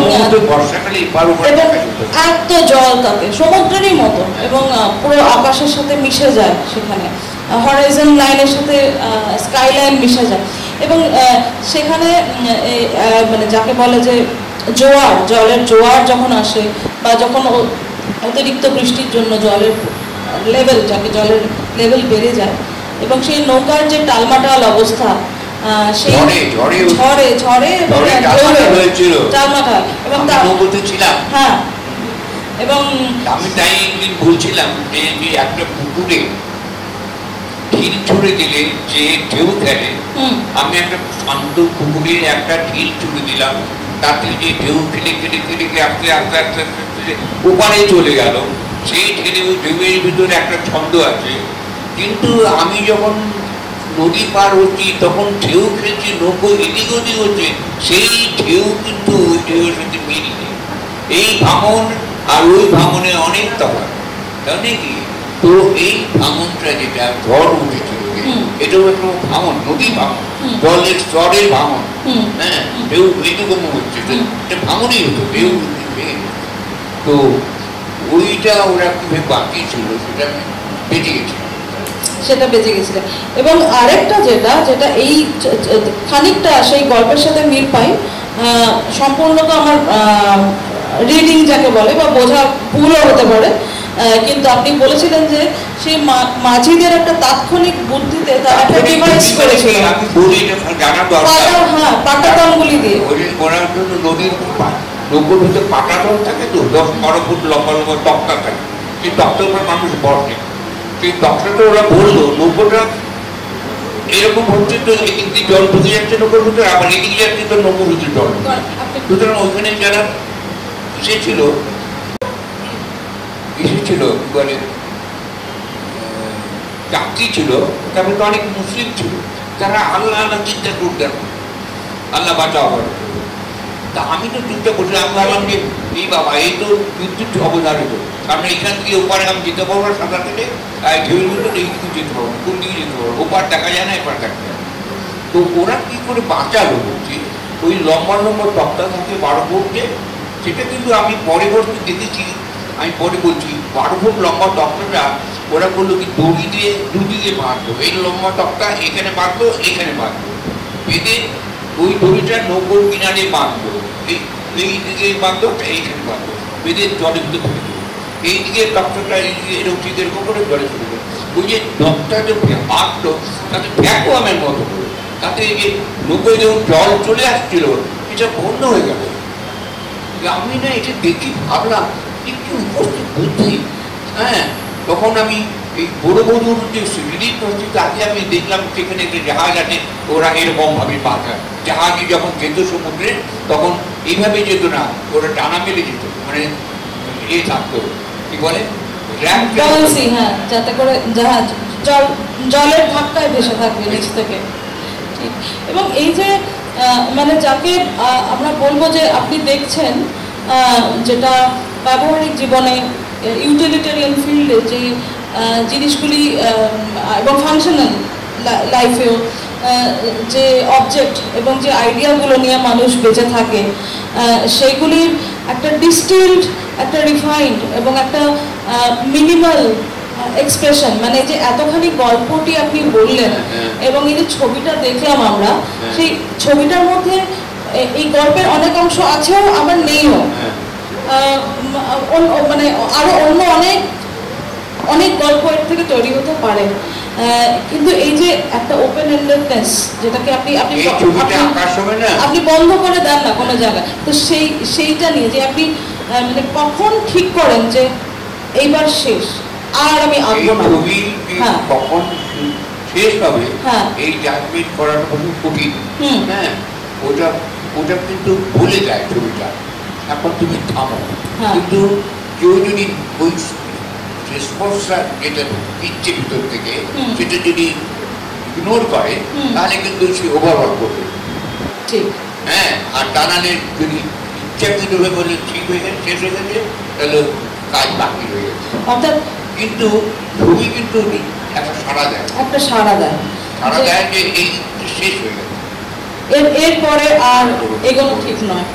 এত জল তাতে সমুদ্রেরই মতো, এবং পুরো আকাশের সাথে মিশে যায়, সেখানে হরাইজন লাইনের সাথে স্কাই লাইন মিশে যায়। এবং সেখানে মানে যাকে বলে যে জলের জোয়ার যখন আসে বা যখন অতিরিক্ত বৃষ্টির জন্য জলের লেভেল বেড়ে যায় এবং সেই নৌকার যে টালমাটাল অবস্থা, সেই ঝড়ে টালমাটাল, এবং হ্যাঁ, এবং আমি তাই একদিন বলছিলাম যে একটা পুকুরে ঢিল ছুড়ে দিলে যে ঢেউ খেলে, আমি একটা শান্ত পুকুরে একটা ঢিল ছুড়ে দিলাম, তাতে যে ঢেউ খেলে খেলে খেলে আস্তে আস্তে আস্তে আস্তে ওপারে চলে গেল। সেই ঢেলে ওই ঢেউয়ের ভিতরে একটা ছন্দ আছে, কিন্তু আমি যখন নদী পার হচ্ছি তখন ঢেউ খেলছি, নৌকো এদিক ওদিক হচ্ছে, সেই ঢেউ কিন্তু ওই ঢেউয়ের সাথে মিলছে। এই ভাঙন আর ওই ভাঙনে অনেক তফাৎ, তাই নাকি? তো এই ভাঙনটা যেটা ঝড় উঠেছিল, এটাও একটা ভাঙন, নদী ভাঙন, জলের স্তরের ভাঙন, হ্যাঁ, ঢেউ এইটুকু হচ্ছে, এটা ভাঙনই হতো, ঢেউ। তো ওইটা ওরা কিভাবে বাকি ছিল সেটা বেঁচে গেছিল, সেটা বেঁচে গেছিল। এবং আরেকটা যেটা এই খানিকটা সেই গল্পের সাথে মিল পাই, সম্পূর্ণ তো আমার রিডিং যাকে বলে বা বোঝা ভুলও হতে পারে, কিন্তু আপনি বলেছিলেন যে সেই মাঝিদের একটা তাৎক্ষণিক বুদ্ধিতে তারা একটা ডিভাইস করেছিল, পাটাতনগুলি দিয়ে নদীর নৌকোর ভিতরে পাটাতন থাকে, তো 10-12 ফুট লম্বা লম্বা তক্তা থাকে, সেই তক্তার উপর মানুষ বসে। সেই তক্তাটা ওরা বললো নৌকোটা এরকম হচ্ছে তো এদিক দিয়ে জল ঢুকে যাচ্ছে নৌকোর ভিতরে, আবার এদিকে যাচ্ছে তো নৌকোর ভিতরে জল। সুতরাং ওইখানে যারা এসেছিল বলে চাকরি ছিল, তারপরে তো অনেক মুসলিম ছিল, তারা আল্লাহ আল্লাহ চিন্তা করতেন, আল্লাহ বাঁচাও করে। তা আমি তো চিন্তা করছি, আমি ভাবলাম যে এই বাবা এই তো বিদ্যুৎ অবধারিত, কারণ এখান থেকে ওপারে আমি যেতে পারবো না, সাঁতার কেটে ঢেউয়ের ভিতরে এই দিকে যেতে পারবো, কোন দিকে যেতে পারবো, ওপার দেখা যায় না, এপার দেখা যায়। তো ওরা কি করে বাঁচালো বলছি, ওই লম্বা লম্বা তক্তা থাকে 12 ফুটে, সেটা কিন্তু আমি পরবর্তী দেখেছি, আমি পরে বলছি 12 ফুট লম্বা তক্তাটা ওরা বললো কি দড়ি দিয়ে দুদিকে বাঁধতো, এই লম্বা তক্তা এখানে বাঁধতো, এখানে বাঁধতো, বেঁধে ওই দড়িটা নৌকোর কিনারে বাঁধতো, এই দিকে বাঁধতো, এইখানে বাঁধতো, বেঁধে জলের ভিতরে ফেলে দিত, এই দিকে তক্তাটা এইদিকে এরকম ঠিক এরকম করে জলে ফেলে দিত। ওই যে তক্তা যে বাঁধতো তাতে ভ্যাকুয়ামের মতো করে, তাতে এই যে নৌকোয় যখন জল চলে আসছিল এটা বন্ধ হয়ে গেল। আমি না এটা দেখি ভাবলাম একটু উপস্থিত বুদ্ধি। হ্যাঁ, তখন আমি এই বড় বধুর যে রিলিফ পরিস্থিতি আগে আমি দেখলাম সেখানে একটা জাহাজ আছে, ওরা এরকম ভাবে বাঁধা, জাহাজে যখন যেত সমুদ্রে তখন এইভাবে যেত না, ওরা টানা মেলে যেত, মানে এ থাকতো কি বলে হ্যাঁ, যাতে করে জাহাজ জলের ধাক্কায় ভেসে থাকবে নিচ থেকে। ঠিক, এবং এই যে মানে যাকে আমরা বলবো যে আপনি দেখছেন যেটা ব্যবহারিক জীবনে ইউটিলিটারিয়ান ফিল্ডে যে জিনিসগুলি এবং ফাংশনাল লাইফেও যে অবজেক্ট এবং যে আইডিয়াগুলো নিয়ে মানুষ বেঁচে থাকে, সেইগুলির একটা ডিস্টিলড, একটা রিফাইন্ড এবং একটা মিনিমাল এক্সপ্রেশন, মানে যে এতখানি গল্পটি আপনি বললেন এবং এই যে ছবিটা দেখলাম আমরা, সেই ছবিটার মধ্যে এই গল্পের অনেক অংশ আছেও আবার নেইও, মানে আরো অন্য অনেক অনেক গল্প এর থেকে তৈরি হতে পারে, কিন্তু এই যে একটা ওপেন এন্ডেডনেস যেটাকে আপনি আপনি আপনি বন্ধ করে দেন না কোনো জায়গায়, তো সেইটা নিয়ে যে আপনি মানে কখন ঠিক করেন যে এইবার শেষ, আর আমি আঁকবো না, হ্যাঁ কখন শেষ হবে, হ্যাঁ এই জাজমেন্ট করাটা খুব কঠিন। হ্যাঁ, ওটা কিন্তু ভুলে যায় ছবিটা, এখন তুমি থামো, কিন্তু কেউ যদি ওই রেসপন্সটা যেটা দিচ্ছে ভিতর থেকে সেটা যদি ইগনোর করে তাহলে কিন্তু সে ওভারঅল করবে। ঠিক, হ্যাঁ, আর টানালে যদি ইচ্ছাকৃত হয়ে বলে ঠিক হয়ে গেছে, শেষ হয়ে গেছে, তাহলে কাজ বাকি হয়ে গেছে। অর্থাৎ কিন্তু ছবি কিন্তু একটা সাড়া দেয়, সাড়া দেয় যে এই শেষ হয়ে গেছে, এরপরে আর এগোনো ঠিক নয়।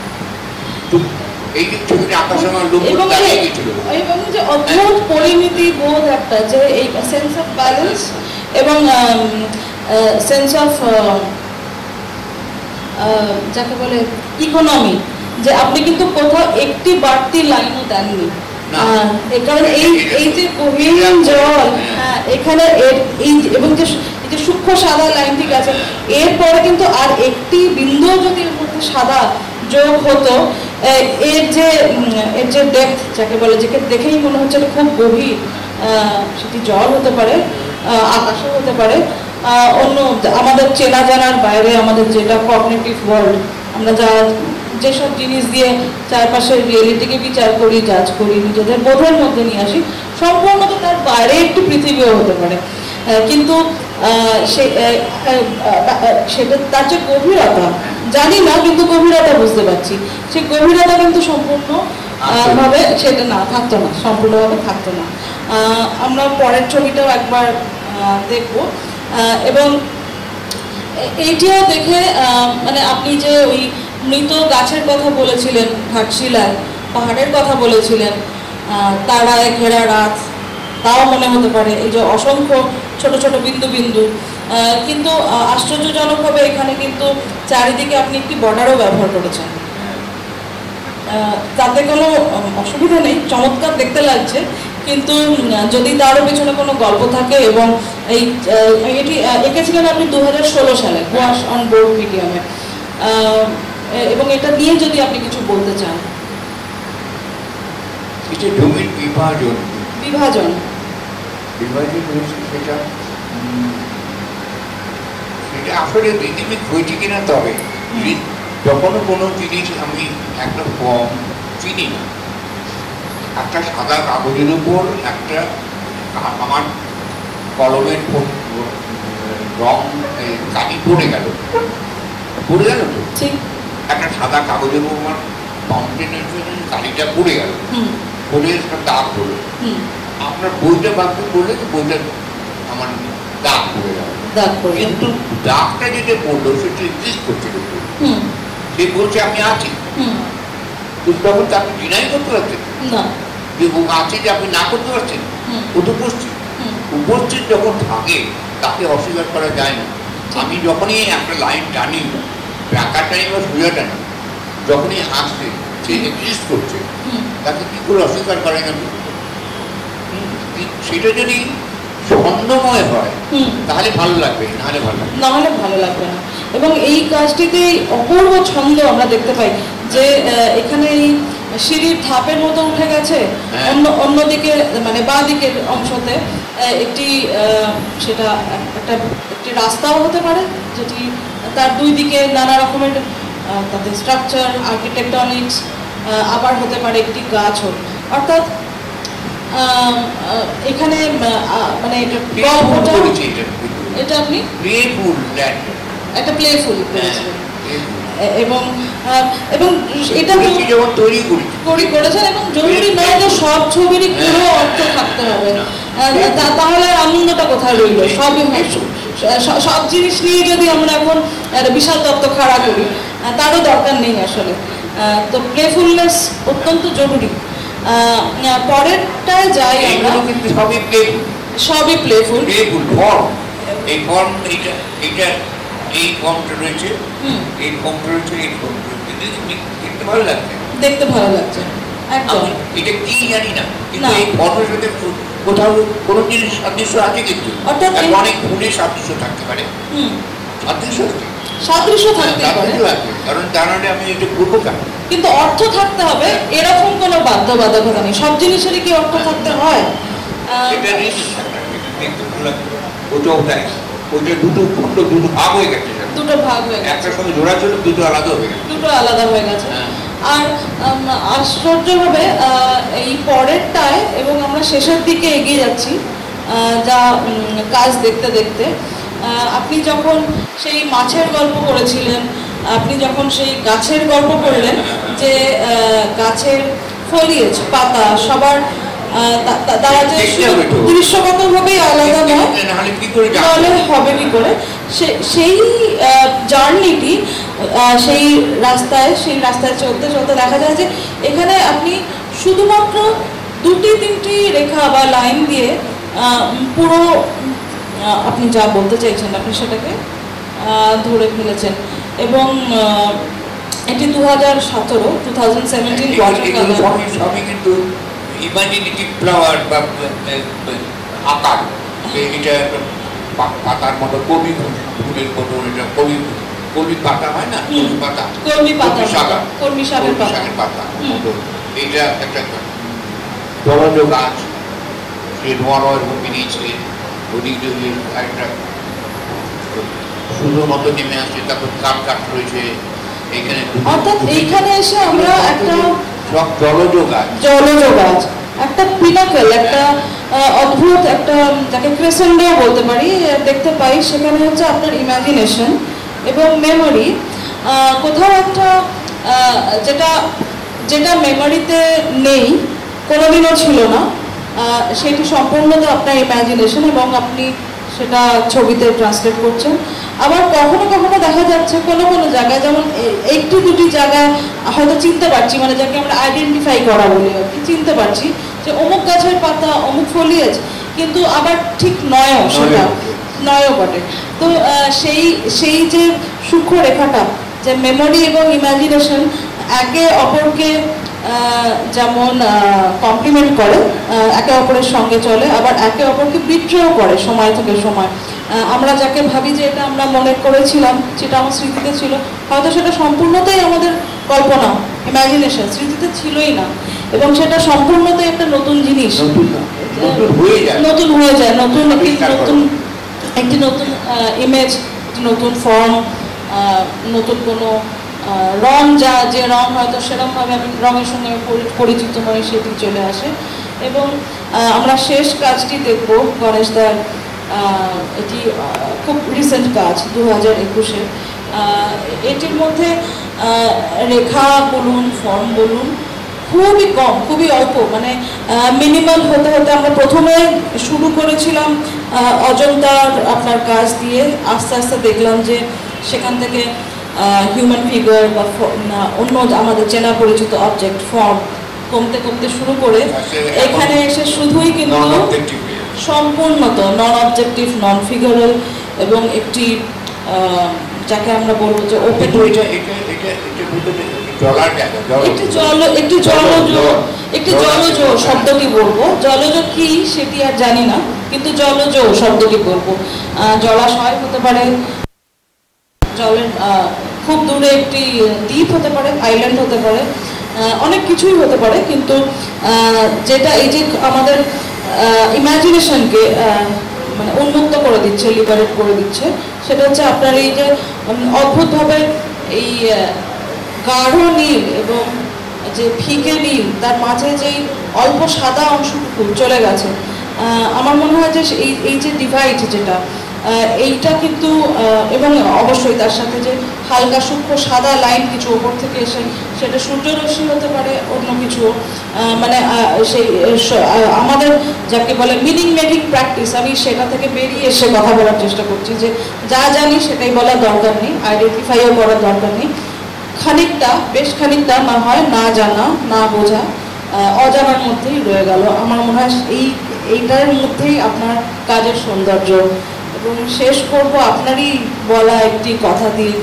এই যে ছবিটা আঁকার সময় লোক দাঁড়িয়ে গেছিল, এবং যে অদ্ভুত পরিমিতি বোধ একটা, যে এই সেন্স অফ ব্যালেন্স এবং সেন্স অফ যাকে বলে ইকোনমি, যে আপনি কিন্তু কোথাও একটি বাড়তি লাইনও দেননি, কারণ এই যে গভীর জল, হ্যাঁ এখানে এবং যে সূক্ষ্ম সাদা লাইন, ঠিক আছে, এরপরে কিন্তু আর একটি বিন্দু যদি এর মধ্যে সাদা যোগ হতো, এর যে ডেপথ যাকে বলে, যেকে দেখেই মনে হচ্ছে খুব গভীর, সেটি জল হতে পারে, আকাশও হতে পারে, অন্য আমাদের চেনা জানার বাইরে আমাদের যেটা কগনিটিভ ওয়ার্ল্ড, আমরা যেসব জিনিস দিয়ে চারপাশের রিয়েলিটিকে বিচার করি, জাজ করি, নিজেদের বোধের মধ্যে নিয়ে আসি, সম্পূর্ণত তার বাইরে একটি পৃথিবীও হতে পারে, কিন্তু সেটা তার যে গভীরতা জানি না, কিন্তু গভীরতা বুঝতে পারছি, সেই গভীরতা কিন্তু সম্পূর্ণ ভাবে সেটা না থাকতো না, সম্পূর্ণভাবে থাকতো না। আমরা পরের ছবিটাও একবার দেখবো, এবং এইটিও দেখে মানে আপনি যে ওই মৃত গাছের কথা বলেছিলেন, ঘাটশিলায় পাহাড়ের কথা বলেছিলেন, তারায় ঘেরা রাত, তাও মনে হতে পারে, এই যে অসংখ্য ছোট ছোট বিন্দু বিন্দু, কিন্তু আশ্চর্যজনকভাবে এখানে কিন্তু চারিদিকে আপনি একটি বর্ডারও ব্যবহার করেছেন, তাতে কোনো অসুবিধা নেই, চমৎকার দেখতে লাগছে, কিন্তু যদি তারও পেছনে কোনো গল্প থাকে, এবং এটি এঁকেছিলেন আপনি 2016 সালে ওয়াশ অন বোর্ড মিডিয়ামে, এবং এটা নিয়ে যদি আপনি কিছু বলতে চান। জমির বিভাজন বিভাজন হয়েছে, সেটা এটা আসলে রিদিমিক হয়েছে কিনা তবে যখনও কোনো জিনিস আমি একটা ফর্ম চিনি না, একটা সাদা কাগজের উপর একটা আমার কলমের রং কালি পড়ে গেল তো একটা সাদা কাগজের উপর আমার ফাউন্টেনের কালিটা পড়ে গেল, পড়ে একটা দাগ পড়লো, আপনার বইটা বাক্য করলে তো বইটা আমার দাগ পড়ে গেল, কিন্তু দাগটা যেটা পড়লো সেটা এক্সিস্ট করছে, সে বলছে আমি আছি, কিন্তু তখন তো আপনি ডিনাই করতে পারছেন না যে ও আছে, যে আপনি না করতে পারছেন, ও তো উপস্থিত। উপস্থিত যখন থাকে তাকে অস্বীকার করা যায় না। আমি যখনই একটা লাইন টানি, টাকা টানি বা সুজা টানি, যখনই আসছে সে এক্সিস্ট করছে, তাকে কি করে অস্বীকার করা যাবে? সেটা যদি ছন্দময় হয় তাহলে ভালো লাগবে, নাহলে ভালো লাগবে নাহলে ভালো লাগবে না। এবং এই কাজটিতে অপূর্ব ছন্দ আমরা দেখতে পাই যে এখানে এই সিঁড়ির ধাপের মতো উঠে গেছে, অন্যদিকে মানে বাঁ দিকের অংশতে একটি সেটা একটি রাস্তাও হতে পারে, যেটি তার দুই দিকে নানা রকমের তাদের স্ট্রাকচার, আর্কিটেকটনিক্স, আবার হতে পারে একটি গাছও। অর্থাৎ এখানে মানে গল্পটা এটা আপনি একটা প্লেফুল এবং এবং এটা করেছেন। এবং জরুরি নয় যে সব ছবিরই পুরো অর্থ থাকতে হবে, তাহলে আনন্দটা কোথায় রইল? সব জিনিস নিয়ে যদি আমরা এখন বিশাল তত্ত্ব খাড়া করি, তারও দরকার নেই আসলে। তো প্লেফুলনেস অত্যন্ত জরুরি। পরেরটায় যাই আমরা, কিন্তু সবই প্লেফুল, সবই প্লেফুল। ফর্ম, এই ফর্ম, এই ফর্মটা রয়েছে, এই ফর্মটা রয়েছে, এই ফর্মটা রয়েছে, দেখতে ভালো লাগছে, দেখতে ভালো লাগছে একদম। এটা কি জানি না, কিন্তু এই ফর্মের সাথে কোথাও কোনো জিনিস সাদৃশ্য আছে, কিন্তু অনেক ফুলের সাদৃশ্য থাকতে পারে, সাদৃশ্য থাকতে পারে, কারণ জানালে আমি এটা করবো কেন, কিন্তু অর্থ থাকতে হবে এরকম কোনো বাধ্যবাধকতা নেই। সব জিনিসেরই কি অর্থ থাকতে হয়? এটা দেখতে ভালো লাগবে। ওটা দুটো ভাগ হয়ে গেছে, একটার সঙ্গে জোড়া ছিল, দুটো আলাদা হয়ে গেছে। আর আশ্চর্যভাবে এই পরেরটায়, এবং আমরা শেষের দিকে এগিয়ে যাচ্ছি যা কাজ দেখতে দেখতে, আপনি যখন সেই মাছের গল্প করেছিলেন, আপনি যখন সেই গাছের গল্প করলেন, যে গাছের ফলিয়েজ, পাতা সবার তারা যে দৃশ্যগতভাবেই আলাদা নয়, তাহলে হবে কি করে? সেই জার্নিটি, সেই রাস্তায় চলতে চলতে দেখা যায় যে এখানে আপনি শুধুমাত্র দুটি তিনটি রেখা বা লাইন দিয়ে পুরো আপনি যা বলতে চাইছেন আপনি সেটাকে ধরে ফেলেছেন। এবং এটি 2017 সবই কিন্তু ইমাজিনেটিভ ফ্লাওয়ার বা আকার, এটা পাতার মতো কবি ফুলের মতো, এটা কলমি পাতা হয় না, কলমি শাকের পাতা, এটা একটা জলজ গাছ, সে ধোঁয়া বেরিয়েছে, ওদিক দিয়ে একটা সুন্দর মতো নেমে আসছে, তারপর কাঠ রয়েছে এইখানে। অর্থাৎ এইখানে এসে আমরা একটা সব জলজ গাছ, একটা পিনাকল, একটা অদ্ভুত, একটা যাকে ক্রেসেন্ডো বলতে পারি, দেখতে পাই। সেখানে হচ্ছে আপনার ইমাজিনেশন এবং মেমোরি, কোথাও একটা যেটা মেমোরিতে নেই, কোনোদিনও ছিল না, সেটি সম্পূর্ণত আপনার ইমাজিনেশন, এবং আপনি সেটা ছবিতে ট্রান্সলেট করছেন। আবার কখনো কখনো দেখা যাচ্ছে কোনো জায়গায়, যেমন একটি দুটি জায়গায় হয়তো চিনতে পারছি, মানে যাকে আমরা আইডেন্টিফাই করা বলি আর কি, চিনতে পারছি যে অমুক গাছের পাতা, অমুক ফলিয়েজ, কিন্তু আবার ঠিক নয়ও, সেটা নয়ও বটে। তো সেই যে সূক্ষ্ম রেখাটা, যে মেমোরি এবং ইমাজিনেশন একে অপরকে যেমন কমপ্লিমেন্ট করে, একে অপরের সঙ্গে চলে, আবার একে অপরকে বিট্রেও করে সময় থেকে সময়। আমরা যাকে ভাবি যে এটা আমরা মনে করেছিলাম, যেটা আমার স্মৃতিতে ছিল, হয়তো সেটা সম্পূর্ণটাই আমাদের কল্পনা, ইমাজিনেশন, স্মৃতিতে ছিলই না, এবং সেটা সম্পূর্ণটাই একটা নতুন জিনিস, নতুন হয়ে যায়, নতুন একটি নতুন ইমেজ একটি নতুন ফর্ম, নতুন কোনো রং, যে রং হয়তো সেরকমভাবে আমি রঙের সঙ্গে পরিচিত নই সেটি চলে আসে। এবং আমরা শেষ কাজটি দেখব গণেশদার, এটি খুব রিসেন্ট কাজ 2021-এ। এটির মধ্যে রেখা বলুন, ফর্ম বলুন, খুবই কম, খুবই অল্প, মানে মিনিমাল হতে হতে আমরা প্রথমে শুরু করেছিলাম অজন্তার আপনার কাজ দিয়ে, আস্তে আস্তে দেখলাম যে সেখান থেকে হিউম্যান ফিগার বা অন্য আমাদের চেনা পরিচিত অবজেক্ট ফর্ম কমতে কমতে শুরু করে এখানে এসে শুধুই কিন্তু সম্পূর্ণত নন অবজেক্টিভ, নন ফিগারাল এবং একটি যাকে আমরা বলবো যে ওপেন, একটি জলজ শব্দটি বলবো। জলজ কি সেটি আর জানি না, কিন্তু জলজ শব্দটি বলবো। জলাশয় হতে পারে, জলের খুব দূরে একটি দ্বীপ হতে পারে, আইল্যান্ড হতে পারে, অনেক কিছুই হতে পারে। কিন্তু যেটা এই যে আমাদের ইমাজিনেশনকে মানে উন্মুক্ত করে দিচ্ছে, লিবারেট করে দিচ্ছে, সেটা হচ্ছে আপনার এই যে অদ্ভুতভাবে এই গাঢ় নীল এবং যে ফিকে নীল, তার মাঝে যেই অল্প সাদা অংশটুকু চলে গেছে, আমার মনে হয় যে এই যে ডিভাইড যেটা, এইটা কিন্তু, এবং অবশ্যই তার সাথে যে হালকা সূক্ষ্ম সাদা লাইন কিছু ওপর থেকে এসে, সেটা সূর্যরশ্মি হতে পারে, অন্য কিছু, মানে সেই আমাদের যাকে বলে মিনিং মেকিং প্র্যাকটিস, আমি সেটা থেকে বেরিয়ে এসে কথা বলার চেষ্টা করছি যে যা জানি সেটাই বলার দরকার নেই, আইডেন্টিফাইও করার দরকার নেই। খানিকটা, বেশ খানিকটা না হয় না জানা, না বোঝা, অজানার মধ্যেই রয়ে গেল। আমার মনে হয় এইটার মধ্যেই আপনার কাজের সৌন্দর্য। এবং শেষ করব আপনারই বলা একটি কথা দিয়ে,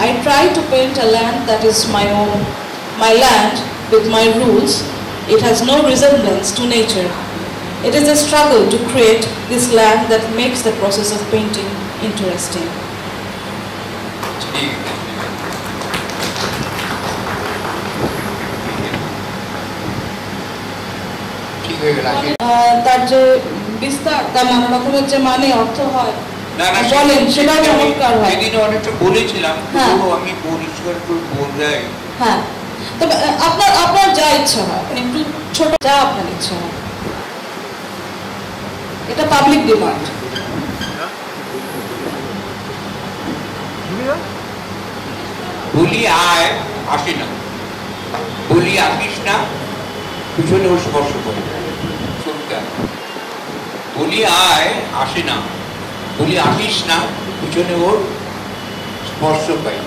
I try to paint a land that is my own, my land with my rules. It has no resemblance to nature. It is a struggle to create this land that makes the process of painting interesting. তার যে বিস্তার, তার নানা রকমের যে মানে অর্থ হয় বলেন, সেটা চমৎকার হয়। সেদিন অনেকটা বলেছিলাম, আমি পরিষ্কার করে বোঝাই। হ্যাঁ, তবে আপনার যা ইচ্ছা হয়, একটু ছোট, যা আপনার ইচ্ছা হয়, এটা পাবলিক ডিমান্ড। বলি আয় আসি না, বলি আসিস না, পিছনে ও স্পর্শ করে। বলি আয় আসে না, বলি আসিস না, পিছনে ওর স্পর্শ পাই।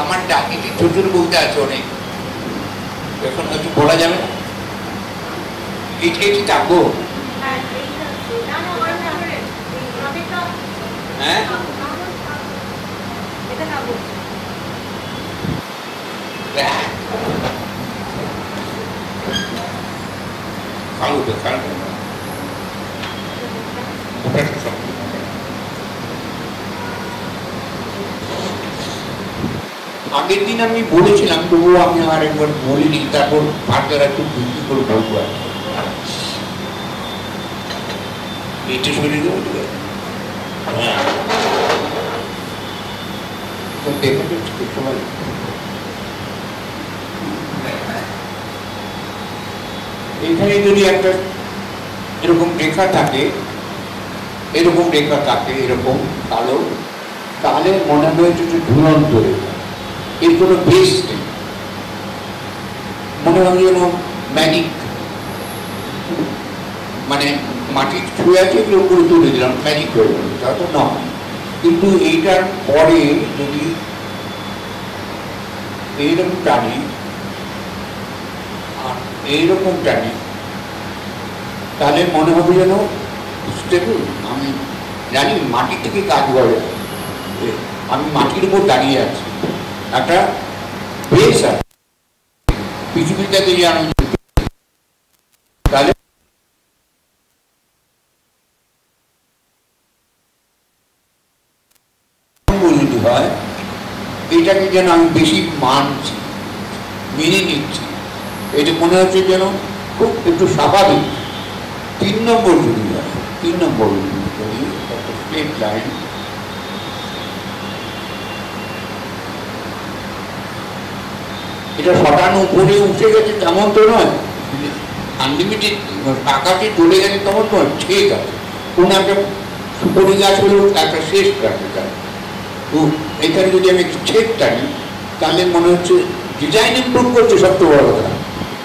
আমার ডাকিটি ছোট ছোট বলতে আছে অনেক, এখন হয়তো বলা যাবে না। এটি এটি থাকবো, হ্যাঁ কালো তো কালো আগের দিন আমি বলেছিলাম, তবুও আমি আর একবার বলিনি, তারপর ফার্দার একটু বিক্রি করে বলবো। এটা শরীর এখানে যদি একটা এরকম রেখা থাকে, এরকম রেখা থাকে, এরকম কালো, তাহলে মনে হয়েছে যে ঝুলন্ত রেখা, এর কোনো বেশ নেই, মনে হয় যেন ম্যাজিক, মানে মাটি ছুঁয়ে আছে, এগুলো করে তুলে দিলাম, ম্যাজিক হয়ে গেল, তা তো নয়। কিন্তু এইটার পরে যদি এইরকম টানি আর এইরকম টানি, তাহলে মনে হবে যেন স্টেবল। আমি জানি মাটি থেকে কাজ করে, আমি মাটির উপর দাঁড়িয়ে আছি, একটা বেশ আছে পৃথিবীটাকে জানো, তাহলে যদি হয় এটাকে যেন আমি বেশি মানছি, মেনে নিচ্ছি, এটা মনে হচ্ছে যেন খুব একটু স্বাভাবিক। 3 নম্বর যদি হয়, 3 নম্বর যদি স্ট্রেট লাইন। এটা শটান উপরে উঠে গেছে তেমন তো নয়, আনলিমিটেড টাকাতে চলে গেছে তেমন নয়, ঠিক আছে। কোন একটা সুপারি গাছ হলেও একটা শেষ রাখতে চাই। তো এখানে যদি আমি ছেদ টানি তাহলে মনে হচ্ছে ডিজাইন ইমপ্রুভ করছে সবচেয়ে বড় কথা।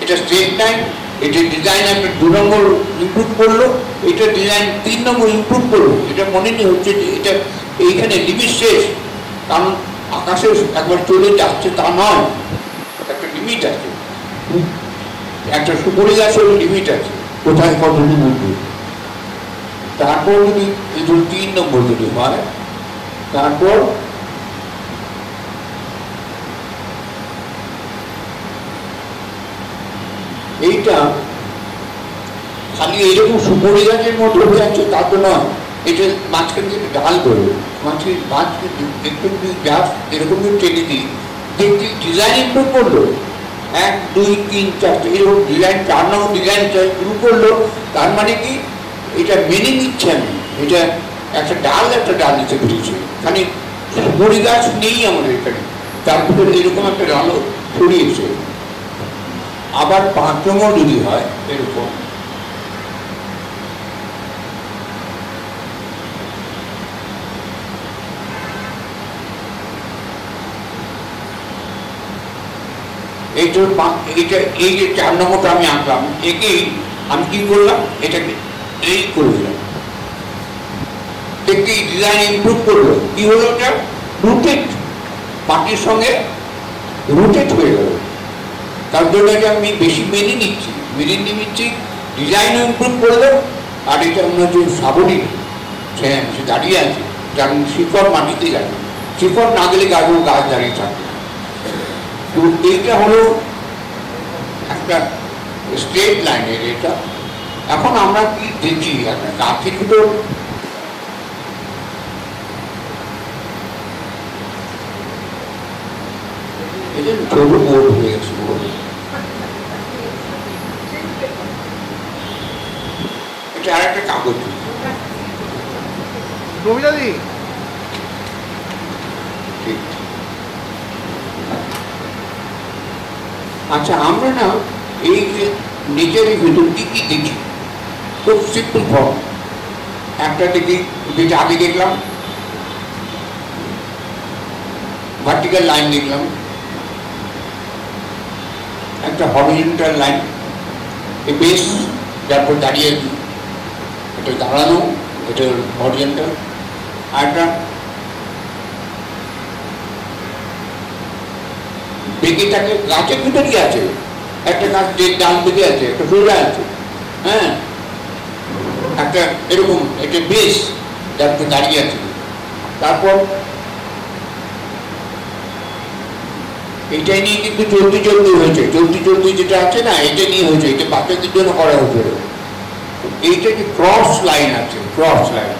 এটা স্ট্রেট লাইন, এটা ডিজাইন একটা 2 নম্বর ইমপ্রুভ করলো, এটা ডিজাইন 3 নম্বর ইমপ্রুভ করলো। এটা মনে নেই হচ্ছে যে এটা এইখানে লিমিট শেষ, কারণ আকাশে একবার চলে যাচ্ছে তা নয়, একটা লিমিট আছে। একটা সুপারি গাছের লিমিট আছে কোথায় কতটুকু উঠবে। তারপর যদি এই 3 নম্বর যদি হয়, তারপর এইটা খালি এইরকম সুপারি গাছের মতো হয়ে যাচ্ছে তা তো নয়, এটা মাঝখান থেকে ঢাল করবে, একটু গাছ এরকম টেনে দিই, দেখছি ডিজাইন ইমপ্রুভ করলো। 1 2 3 4 এরকম ডিজাইন 4 নম্বর ডিজাইন শুরু করলো। তার মানে কি এটা মেনে নিচ্ছে আমি, এটা একটা ডাল দিতে পেরেছি। খালি সুপারি গাছ নেই আমাদের এখানে, তার ভিতরে এরকম একটা ডালও ছড়িয়েছে। আবার 5 নম্বর যদি হয় এরকম, এই যে 4 নম্বরটা আমি আঁকলাম, একেই আমি কি করলাম, এটাকে এই করে দিলাম, একটি ডিজাইন ইমপ্রুভ করলো। কি হলো, ওটা রুটেড, পাটির সঙ্গে রুটেড হয়ে গেল। তার জন্য এটা আমি বেশি মেনে নিচ্ছি, ডিজাইনও ইমপ্রুভ করলো। আর এটা আমরা যে সাবলীল সে দাঁড়িয়ে আছে, যার শিকড় মাটিতে গেছে, শিকড় না গেলে গাছ দাঁড়িয়ে থাকবে। তো এইটা হলো একটা স্ট্রেট লাইনের এটা। এখন আমরা কি দেখি, একটা গাছের ভিতর ছোট বোর্ড হয়ে গেছে, এটা আর একটা কাগজ। আচ্ছা, আমরা না এই যে নিজের ভিতর কি কি দেখি, খুব সিম্পল ফর্ম। একটা দেখি, যেটা আগে দেখলাম ভার্টিক্যাল লাইন দেখলাম, একটা হরিজন্টাল লাইন, এই বেস যারপর দাঁড়িয়ে এটা দাঁড়ানো, এটা হরিজন্টাল। আর একটা বেঁকেটাকে গাছের ভিতরে কি আছে, একটা গাছ যে ডান দিকে আছে, একটা সোজা আছে, হ্যাঁ, একটা এরকম, এটা বেশ যাতে দাঁড়িয়ে আছে। তারপর এটাই নিয়ে কিন্তু চলতি হয়েছে, চলতি যেটা আছে না, এটা নিয়ে হয়েছে, এটা বাচ্চাদের জন্য করা হয়েছিল। এইটা যে ক্রস লাইন আছে, ক্রস লাইন,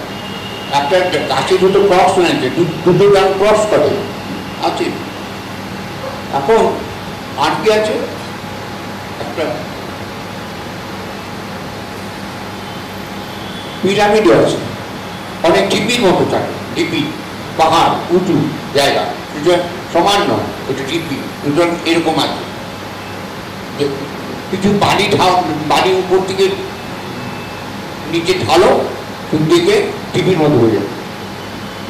একটা গাছের দুটো ক্রস লাইন আছে, দুটো ডান ক্রস করে আছে। এখন আর কি আছে, একটা পিরামিড আছে, অনেক ঢিপির মতো থাকে, ঢিপি, পাহাড়, উঁচু জায়গা, সমান নয়, ওটা ঢিপি, এরকম আছে। কিছু বাড়ি উপর থেকে নিচে ঢালো, দিকে টিপির মতো হয়ে যাবে।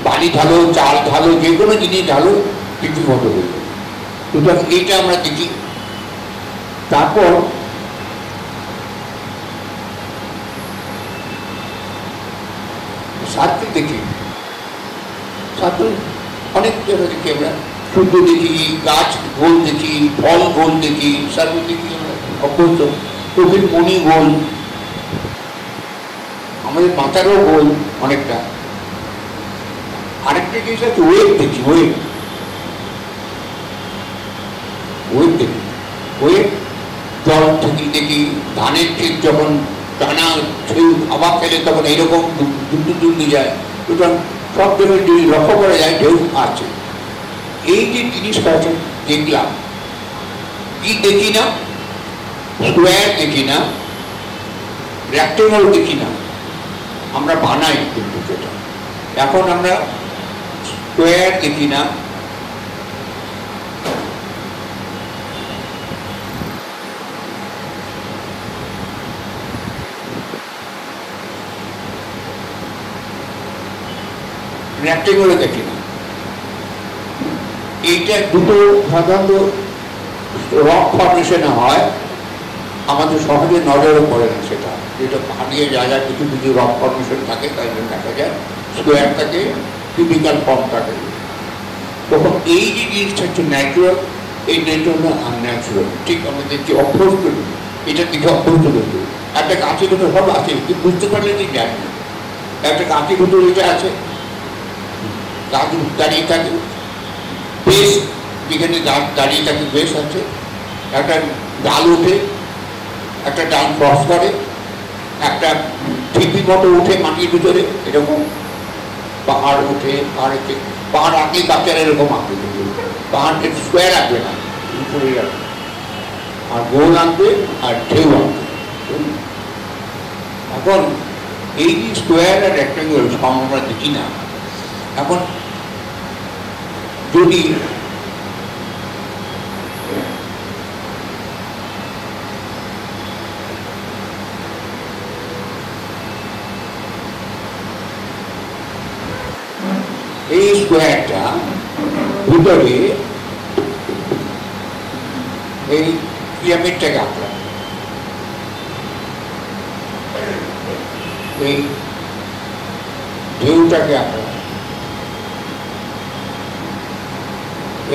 বাড়ি ঢালো, চাল ঢালো, যে কোনো জিনিস ঢালো, টিপির মতো হয়ে যাবে। সুতরাং এইটা আমরা দেখি। তারপর সার্কেল দেখি, সার্কেল অনেক জায়গা দেখি আমরা, সূর্য দেখি, গাছ গোল দেখি, ফল গোল দেখি, সার্কেল দেখি আমরা অভ্যস্ত। চোখের মনি গোল, আমাদের মাথারও গোল অনেকটা। আরেকটা জিনিস আছে, ওয়েভ দেখি, ওয়েভ দেখি, ওয়েভ জল থেকে দেখি, ধানের ঠিক যখন টানা ঢেউ হাওয়া ফেলে তখন এইরকম দুলতে যায়। সুতরাং সব জায়গায় যদি লক্ষ্য করা যায় ঢেউ আছে। এই যে জিনিসটা আছে দেখলাম, কি দেখি না, স্কোয়ার দেখি না, রেক্টেঙ্গল দেখি না, আমরা বানাই কিন্তু সেটা। এখন আমরা স্কোয়ার দেখি না, রেক্টেঙ্গলও দেখি না। এইটা দুটো সাধারণত রক ফর্মেশনে হয়, আমাদের সহজে নজরে পড়ে না সেটা, যেটা পাহাড়িয়ে জায়গায় কিছু কিছু রক ফর্মেশন থাকে, তাই জন্য দেখা যায় স্কোয়ার থাকে, টিপিক্যাল ফর্ম থাকে। তখন এই যে জিনিসটা হচ্ছে ন্যাচুরাল, এই ন্যাচুরাল আনন্যাচুরাল, ঠিক আমাদের যে অভ্যস্ত, এটার দিকে অভ্যস্ত করতে। একটা গাছের ভিতরে সব আছে, কিন্তু বুঝতে পারলে ঠিক জানি না একটা গাছের ভিতরে এটা আছে, গাছ দাঁড়িয়ে থাকে, বেশ যেখানে গাছ দাঁড়িয়ে থাকে বেশ আছে, একটা ডাল ওঠে, একটা ডাল ক্রস করে, একটা ঠিপি মতো উঠে মাটির ভিতরে, এরকম পাহাড় উঠে, পাহাড় আঁকলে গাছের এরকম আঁকবে, পাহাড়ের স্কোয়ার আঁকবে না, উপরে রাখবে, আর গোল আঁকবে আর ঢেউ আঁকবে। এখন এই যে স্কোয়ার আর রেক্টেঙ্গল সব আমরা দেখি না। এখন যদি এই স্কোয়ারটা ভিতরে এই পিরামিডটাকে আঁকলাম, এই ঢেউটাকে আঁকলাম,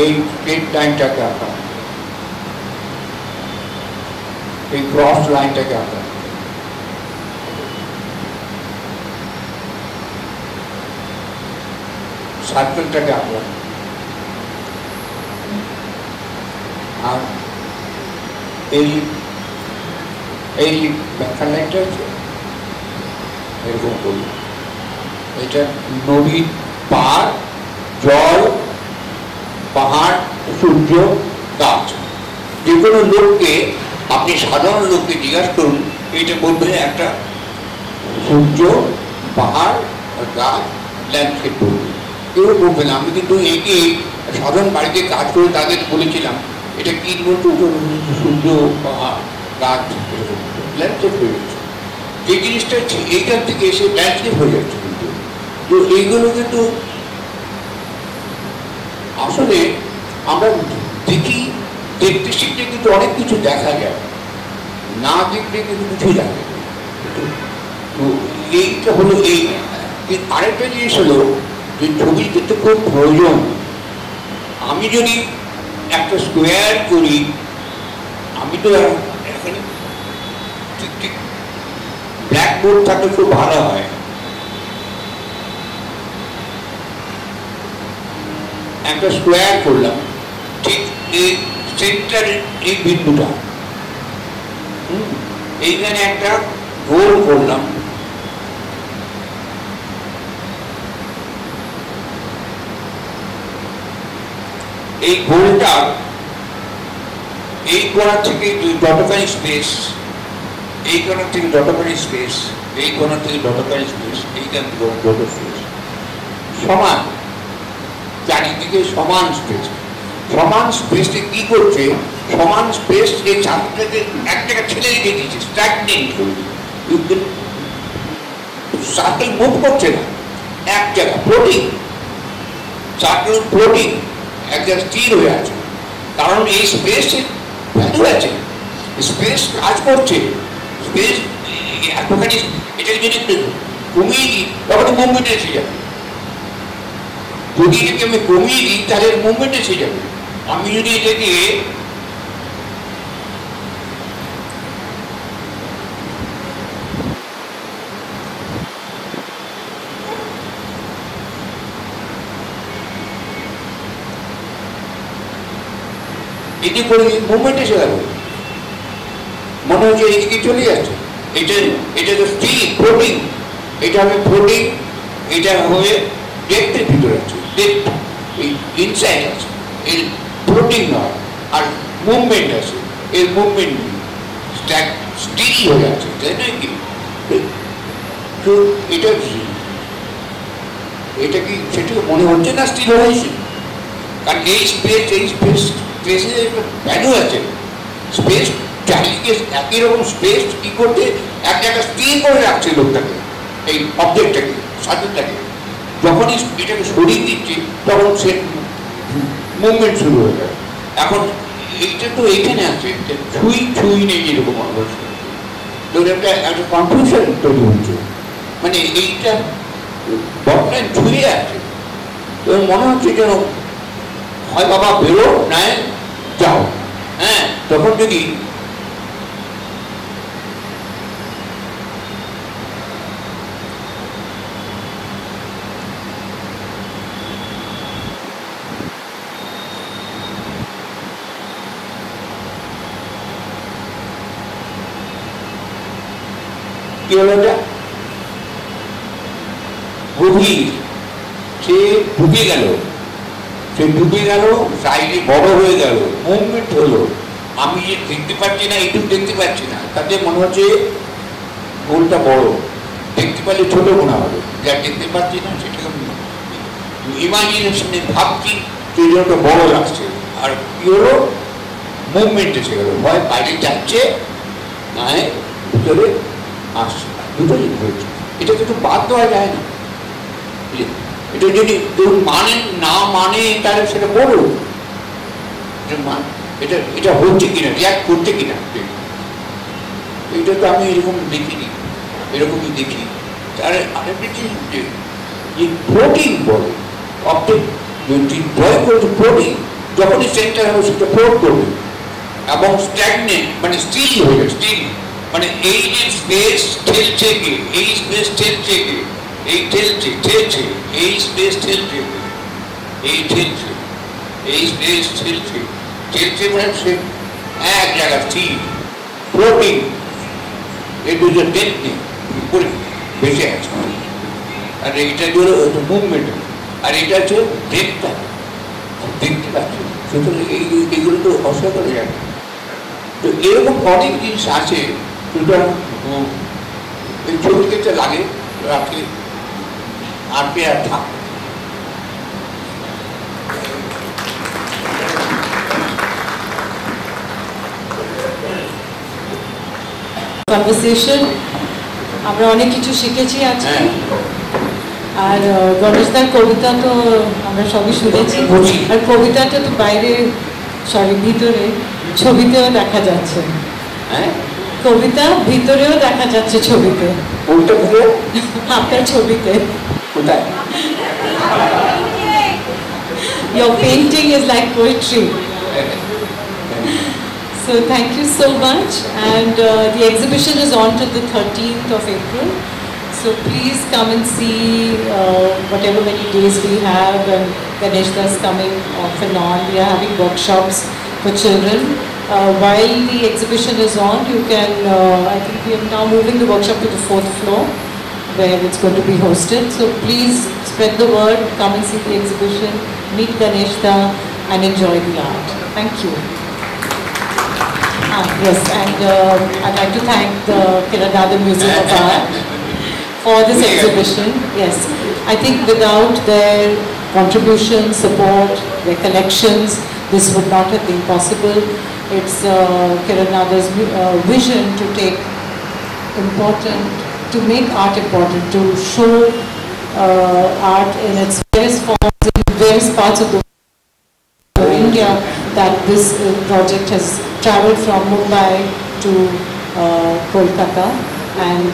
এই স্ট্রেট লাইনটাকে আঁকলাম, এই ক্রস লাইনটাকে আঁকলাম, সার্কেলটাকে আঁকলাম, আর এই এই ব্যাখ্যা লাইনটা আছে এরকম করি। এটা নদী, পার, জল, পাহাড়, সূর্য, গাছ। যে কোনো লোককে, আপনি সাধারণ লোককে জিজ্ঞাসা করুন, এটা বলবে একটা সূর্য, পাহাড় আর গাছ, ল্যান্ডস্কেপ বলবে, কেউ বলবে না। আমি কিন্তু একে সাধারণ বাড়িতে কাজ করে তাদের বলেছিলাম এটা কি বলতো, সূর্য, পাহাড়, গাছ, ল্যান্ডস্কেপ হয়ে যাচ্ছে। যে জিনিসটা এইখান থেকে এসে ল্যান্ডস্কেপ হয়ে যাচ্ছে, কিন্তু তো এইগুলো কিন্তু আসলে আমরা দেখি, দেখতে শিখতে কিন্তু অনেক কিছু দেখা যায়, না দেখলে কিন্তু কিছুই লাগে। তো এইটা হলো এই। আরেকটা জিনিস হলো যে ছবি দেখতে খুব প্রয়োজন। আমি যদি একটা স্কোয়ার করি, আমি তো এখানে ব্ল্যাকবোর্ড থাকলে খুব ভালো হয়। একটা স্কোয়ার করলাম, ঠিক এই সেন্টারের এই বিন্দুটা, এইখানে একটা গোল করলাম, এই গোলটা এই কোণা থেকে যতখানি স্পেস, এই কোণা থেকে যতখানি স্পেস, এই কোণা থেকে যতখানি স্পেস, এইখান থেকে যত স্পেস সমান, চারিদিকে সমান স্পেস। সমান স্পেসে কি করছে, সমান স্পেস এই চারটাকে এক জায়গায় ছেড়ে রেখে দিয়েছে, স্ট্যাগনেট করে দিয়েছে। সার্কেল মুভ করছে না, এক জায়গায় ফ্লোটিং, সার্কেল ফ্লোটিং, এক জায়গায় স্থির হয়ে আছে। কারণ এই স্পেসের ভ্যালু আছে, স্পেস কাজ করছে, স্পেস এতখানি, এটাকে যদি একটু কমিয়ে দিই তখন মুভমেন্ট এসে যাবে। যদি এটাকে আমি কমিয়ে দিই তাহলে মুভমেন্ট এসে যাবে। আমি যদি এটাকে এটি করে মুভমেন্ট এসে যাবে, মনে হচ্ছে এদিকে চলে যাচ্ছে। এটা তো স্থির ফ্লোটিং, এটা হবে ফ্লোটিং, এটা হয়ে ডেপ্থের ভিতরে আছে, ডেপ্থ এই ইনসাইড আছে, এর ফ্লোটিং নয়। আর মুভমেন্ট আছে, এর মুভমেন্ট স্টিরি হয়ে আছে, তাই নয় কি? তো এটা এটা কি সেটাকে মনে হচ্ছে না স্টিল হয়েছে? কারণ এই স্পেসের একটা ভ্যালু আছে। স্পেস চারিদিকে একই রকম স্পেস কি করতে এক জায়গায় স্থির করে রাখছে লোকটাকে, এই অবজেক্টটাকে, সাবজেক্টটাকে। যখনই এটাকে সরিয়ে দিচ্ছে তখন সে মুভমেন্ট শুরু হয়ে যায়। এখন এইটা তো এইখানে আছে, ছুঁই নেই এরকম অবস্থা, একটা কনফিউশন তৈরি হচ্ছে। মানে এইটা বর্তমানে ছুঁয়ে আছে, তো মনে হচ্ছে যেন হয় বাবা বেরো নয় যাও। হ্যাঁ, তখন যদি কি হলো, এটা গভীর, সে ডুবে গেল, সাইডে বড় হয়ে গেল, মুভমেন্ট হলো। আমি যে দেখতে পাচ্ছি না, এইটুকু দেখতে পাচ্ছি না, তাতে মনে হচ্ছে গোলটা বড়, দেখতে পারলে ছোট মনে হবে। যা দেখতে পাচ্ছি না সেটাকে ইমাজিনেশনে ভাবছি, সেই জন্য বড় লাগছে। আর কি হলো, মুভমেন্ট এসে গেল, হয় বাইরে যাচ্ছে নয় ভিতরে আসছে, দুটোই হয়েছে। এটা কিন্তু বাদ দেওয়া যায় না। এটা যদি মানে না মানে তাহলে সেটা বলো, এটা হচ্ছে কিনা, রিয়াক্ট করছে কিনা। এটা তো আমি এরকম দেখিনি, এরকমই দেখি। তার আরেকটা জিনিস যে ফ্লোটিং বলে, অবজেক্ট ড্রয়িং করছে ফ্লোটিং, যখনই সেন্টার হবে সেটা ফ্লোট করবে এবং স্ট্যাগনেট মানে স্টিল হয়ে যাবে। স্টিল মানে এই যে স্পেস ঠেলছে কে, এই স্পেস ঠেলছে কে, এই ঠেলছে এই স্পেস ঠেলছে, এই ঠেলছে এই স্পেস ঠেলছে মানে সে এক জায়গা স্থির, ফ্লোটিং। এটা যে টেকনিক করে বেঁচে আছে। আর এইটা হলো মুভমেন্ট, আর এটা হচ্ছে দেখতে পাচ্ছি। সুতরাং এইগুলো তো অস্বীকার যায়। তো এরকম অনেক জিনিস আছে। সুতরাং এই ছবি দেখতে লাগে রাখে আর থাক। কনভারসেশন আমরা অনেক কিছু শিখেছি আজকে। আর গণেশদার কবিতা তো আমরা সবই শুনেছি, আর কবিতাটা তো বাইরে ভিতরে ছবিতেও দেখা যাচ্ছে। কবিতা ভিতরেও দেখা যাচ্ছে ছবিতে, আপনার ছবিতে। Your painting is like poetry. So thank you so much, and the exhibition is on till the 13th of April. So please come and see whatever many days we have, and Ganeshda is coming off and on. We are having workshops for children. While the exhibition is on, you can, I think we are now moving the workshop to the 4th floor where it's going to be hosted. So please spread the word, come and see the exhibition, meet Ganeshda and enjoy the art. Thank you. Yes, and I'd like to thank the Kiranada Museum of Art for this exhibition. Yes, I think without their contribution, support, their collections, this would not have been possible. It's Kiranada's vision to make art important, to show art in its various forms in various parts of the India, that this project has travelled from Mumbai to Kolkata, and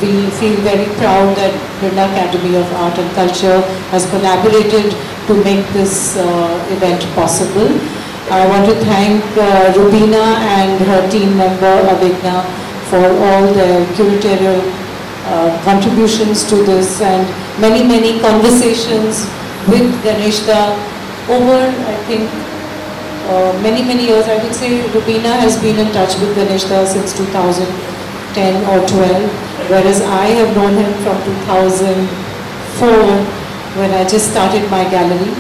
we feel very proud that Birla Academy of Art and Culture has collaborated to make this event possible. I want to thank Rubina and her team member Avigna for all their curatorial contributions to this, and many conversations with Ganeshda over, I think, many years. I would say Rubina has been in touch with Ganeshda since 2010 or 12, whereas I have known him from 2004 when I just started my gallery.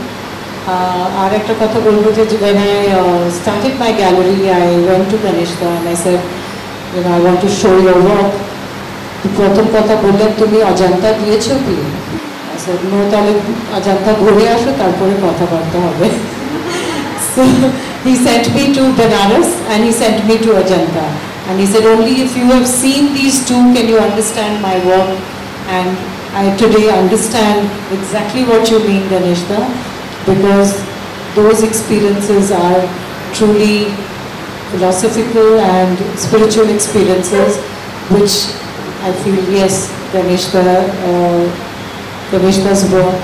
When I started my gallery, I went to Ganeshda and I said, I want to show your work. প্রথম কথা বললেন, তুমি অজন্তা দিয়েছো কি? said, no, তাহলে অজন্তা ঘুরে আসো তারপরে কথাবার্তা হবে. So he sent me to Banaras and he sent me to Ajanta. And he said, only if you have seen these two can you understand my work. And I today understand exactly what you mean, Ganeshda, because those experiences are truly philosophical and spiritual experiences, which I feel, yes, Ganeshda's work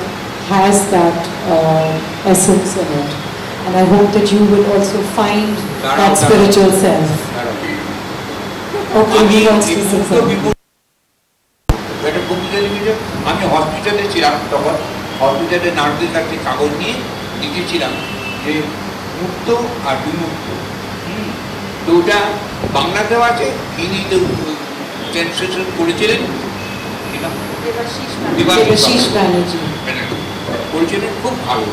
has that essence in it. And I hope that you will also find that spiritual self. Okay, he wants to say something. আমি হসপিটালে ছিলাম, তখন হসপিটালে নার্সদের কাছে কাগজ নিয়ে লিখেছিলাম যে মুক্ত আর বিমুক্ত। তো ওটা বাংলাতেও আছে, হিন্দিতে ট্রান্সলেশন করেছিলেন দেবাশিস ব্যানার্জি করেছিলেন, খুব ভালো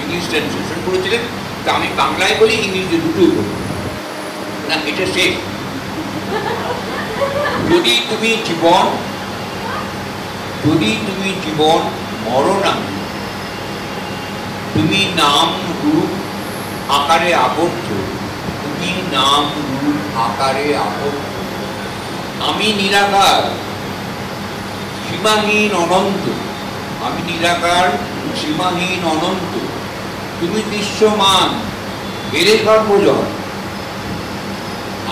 ইংলিশ ট্রান্সলেশন করেছিলেন। তা আমি বাংলায় বলি, ইংলিশে দুটোই বলি না, এটা শেষ। যদি তুমি জীবন মরণ আমি, তুমি নাম রূপ আকারে আবদ্ধ, তুমি নাম রূপ আকারে আবদ্ধ, আমি নিরাকার সীমাহীন অনন্ত, আমি নিরাকার সীমাহীন অনন্ত, তুমি দৃশ্যমান এরে সর্বজন,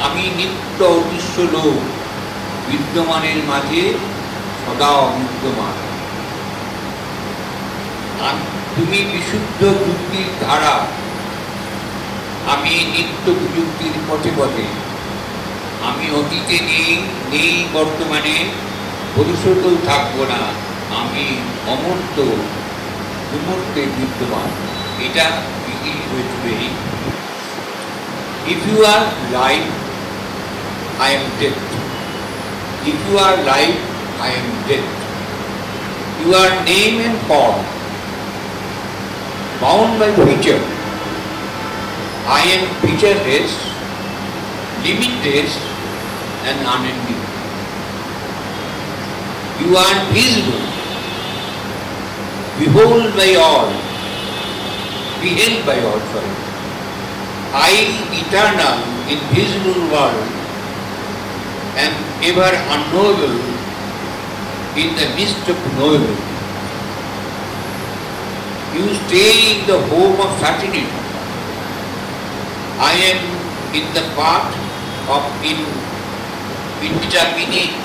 আমি নিত্য অদৃশ্য লোক, বিদ্যমানের মাঝে সদা অবিদ্যমান, তুমি বিশুদ্ধ যুক্তির ধারা, আমি নিত্য প্রযুক্তির পথে পথে, আমি অতীতে নেই বর্তমানে, ভবিষ্যতেও থাকবো না, আমি অমূর্ত বিমূর্তে বিদ্যমান। এটা বিক্রি হয়েছিল। If you are life, I am death. If you are life, I am death. You are name and form, bound by feature. I am featureless, limitless, and unending. You are visible, behold by all, beheld by all, sorry. I, eternal, invisible world, am ever unknowable in the midst of knowable. You stay in the home of certainty. I am in the path of indeterminate.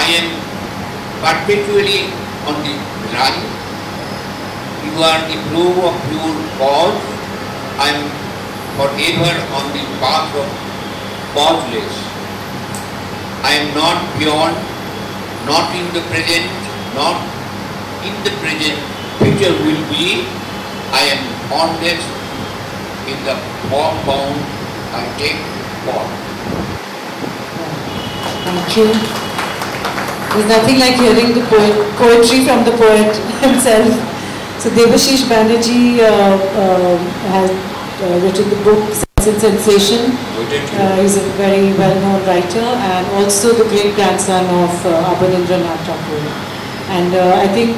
I am perpetually on the run. You are the flow of pure cause. I am forever on the path of causeless. I am not beyond, not in the present, not in the present. Future will be. I am formless in the form bound. I take form. Thank you. There's nothing like hearing the poetry from the poet himself. So Debashish Banerjee has written the book Sense and Sensation. He's a very well-known writer and also the great-grandson of Abanindranath Tagore. And I think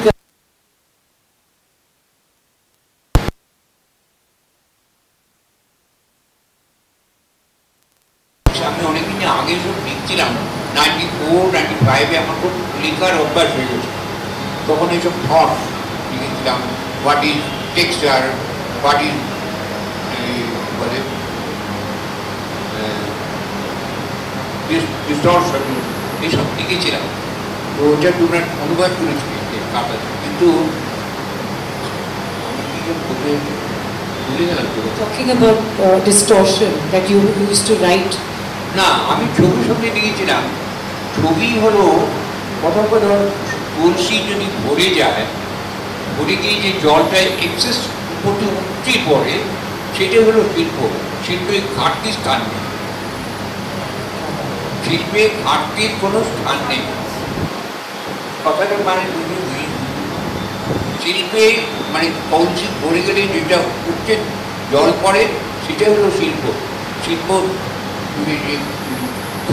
আমি অনেকদিন আগে সব লিখছিলাম, 94, 95-এ আমার খুব লেখার অভ্যাস হয়ে গেছে। তখন এইসব থটস লিখেছিলাম, what is texture, what is বলে ডিস্টরশন, এইসব লিখেছিলাম। তো ওটা তোমরা অনুবাদ করেছি কাগজে, কিন্তু আমি কি ভুলে গেলাম। talking about distortion that you used to write. না, আমি ছবির সঙ্গে লিখেছিলাম। ছবি হলো কথা কথা কলসি যদি ভরে যায়, ভরে গিয়ে যে জলটা এক্সেস উপরে উঠে পড়ে, সেটা হলো শিল্প। শিল্পে ঘাটতির স্থান নেই, শিল্পে ঘাটতির কোনো স্থান নেই। কথাটা মানে শিল্পে মানে কলসি ভরে গেলে যেটা উঠছে জল পড়ে, সেটা হলো শিল্প। শিল্প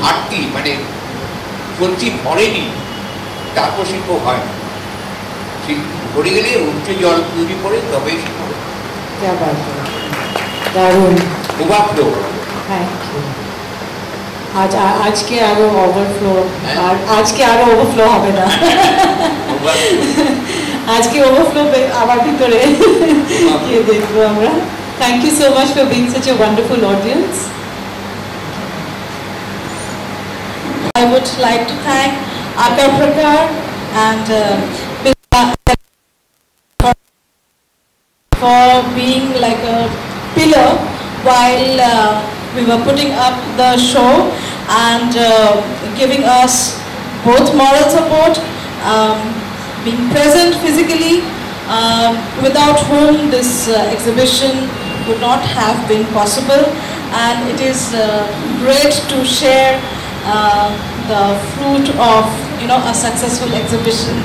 ঘাটতি মানে কলসি ভরেনি, তারপর শিল্প হয় না। পড়ে গেলে উঠে জল তৈরি করে তবেই শিল্প। क्या बात है, दारुण। ওভারফ্লো। Thank you. आज के आरो ओवरफ्लो, आज के आरो ओवरफ्लो হবে না। आज के ओवरफ्लो আবার ভিতরে কি দেখবো আমরা। Thank you so much for being such a wonderful audience. I would like to thank Akar Prakar and for being like a pillar while we were putting up the show and giving us both moral support, being present physically, without whom this exhibition would not have been possible. And it is great to share the fruit of a successful exhibition.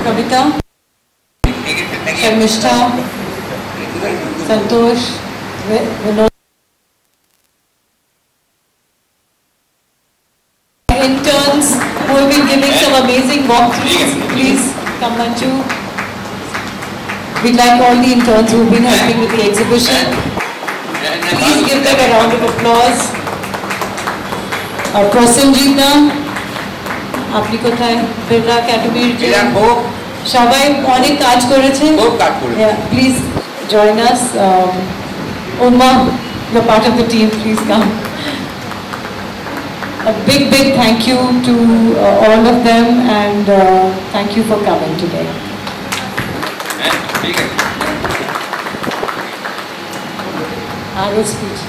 Kavita, Sharmishtha, Santosh, Vinod, interns who have been giving some amazing walkthroughs. Please come Manju. We'd like all the interns who have been helping with the exhibition. Please give them a round of applause. Prosenjitna, আপনি কোথায়? বিড়লা একাডেমির সবাই অনেক কাজ করেছে। Please join us. Uma, you're part of the team. Please come. A big thank you to all of them, and thank you for coming today. Our speech.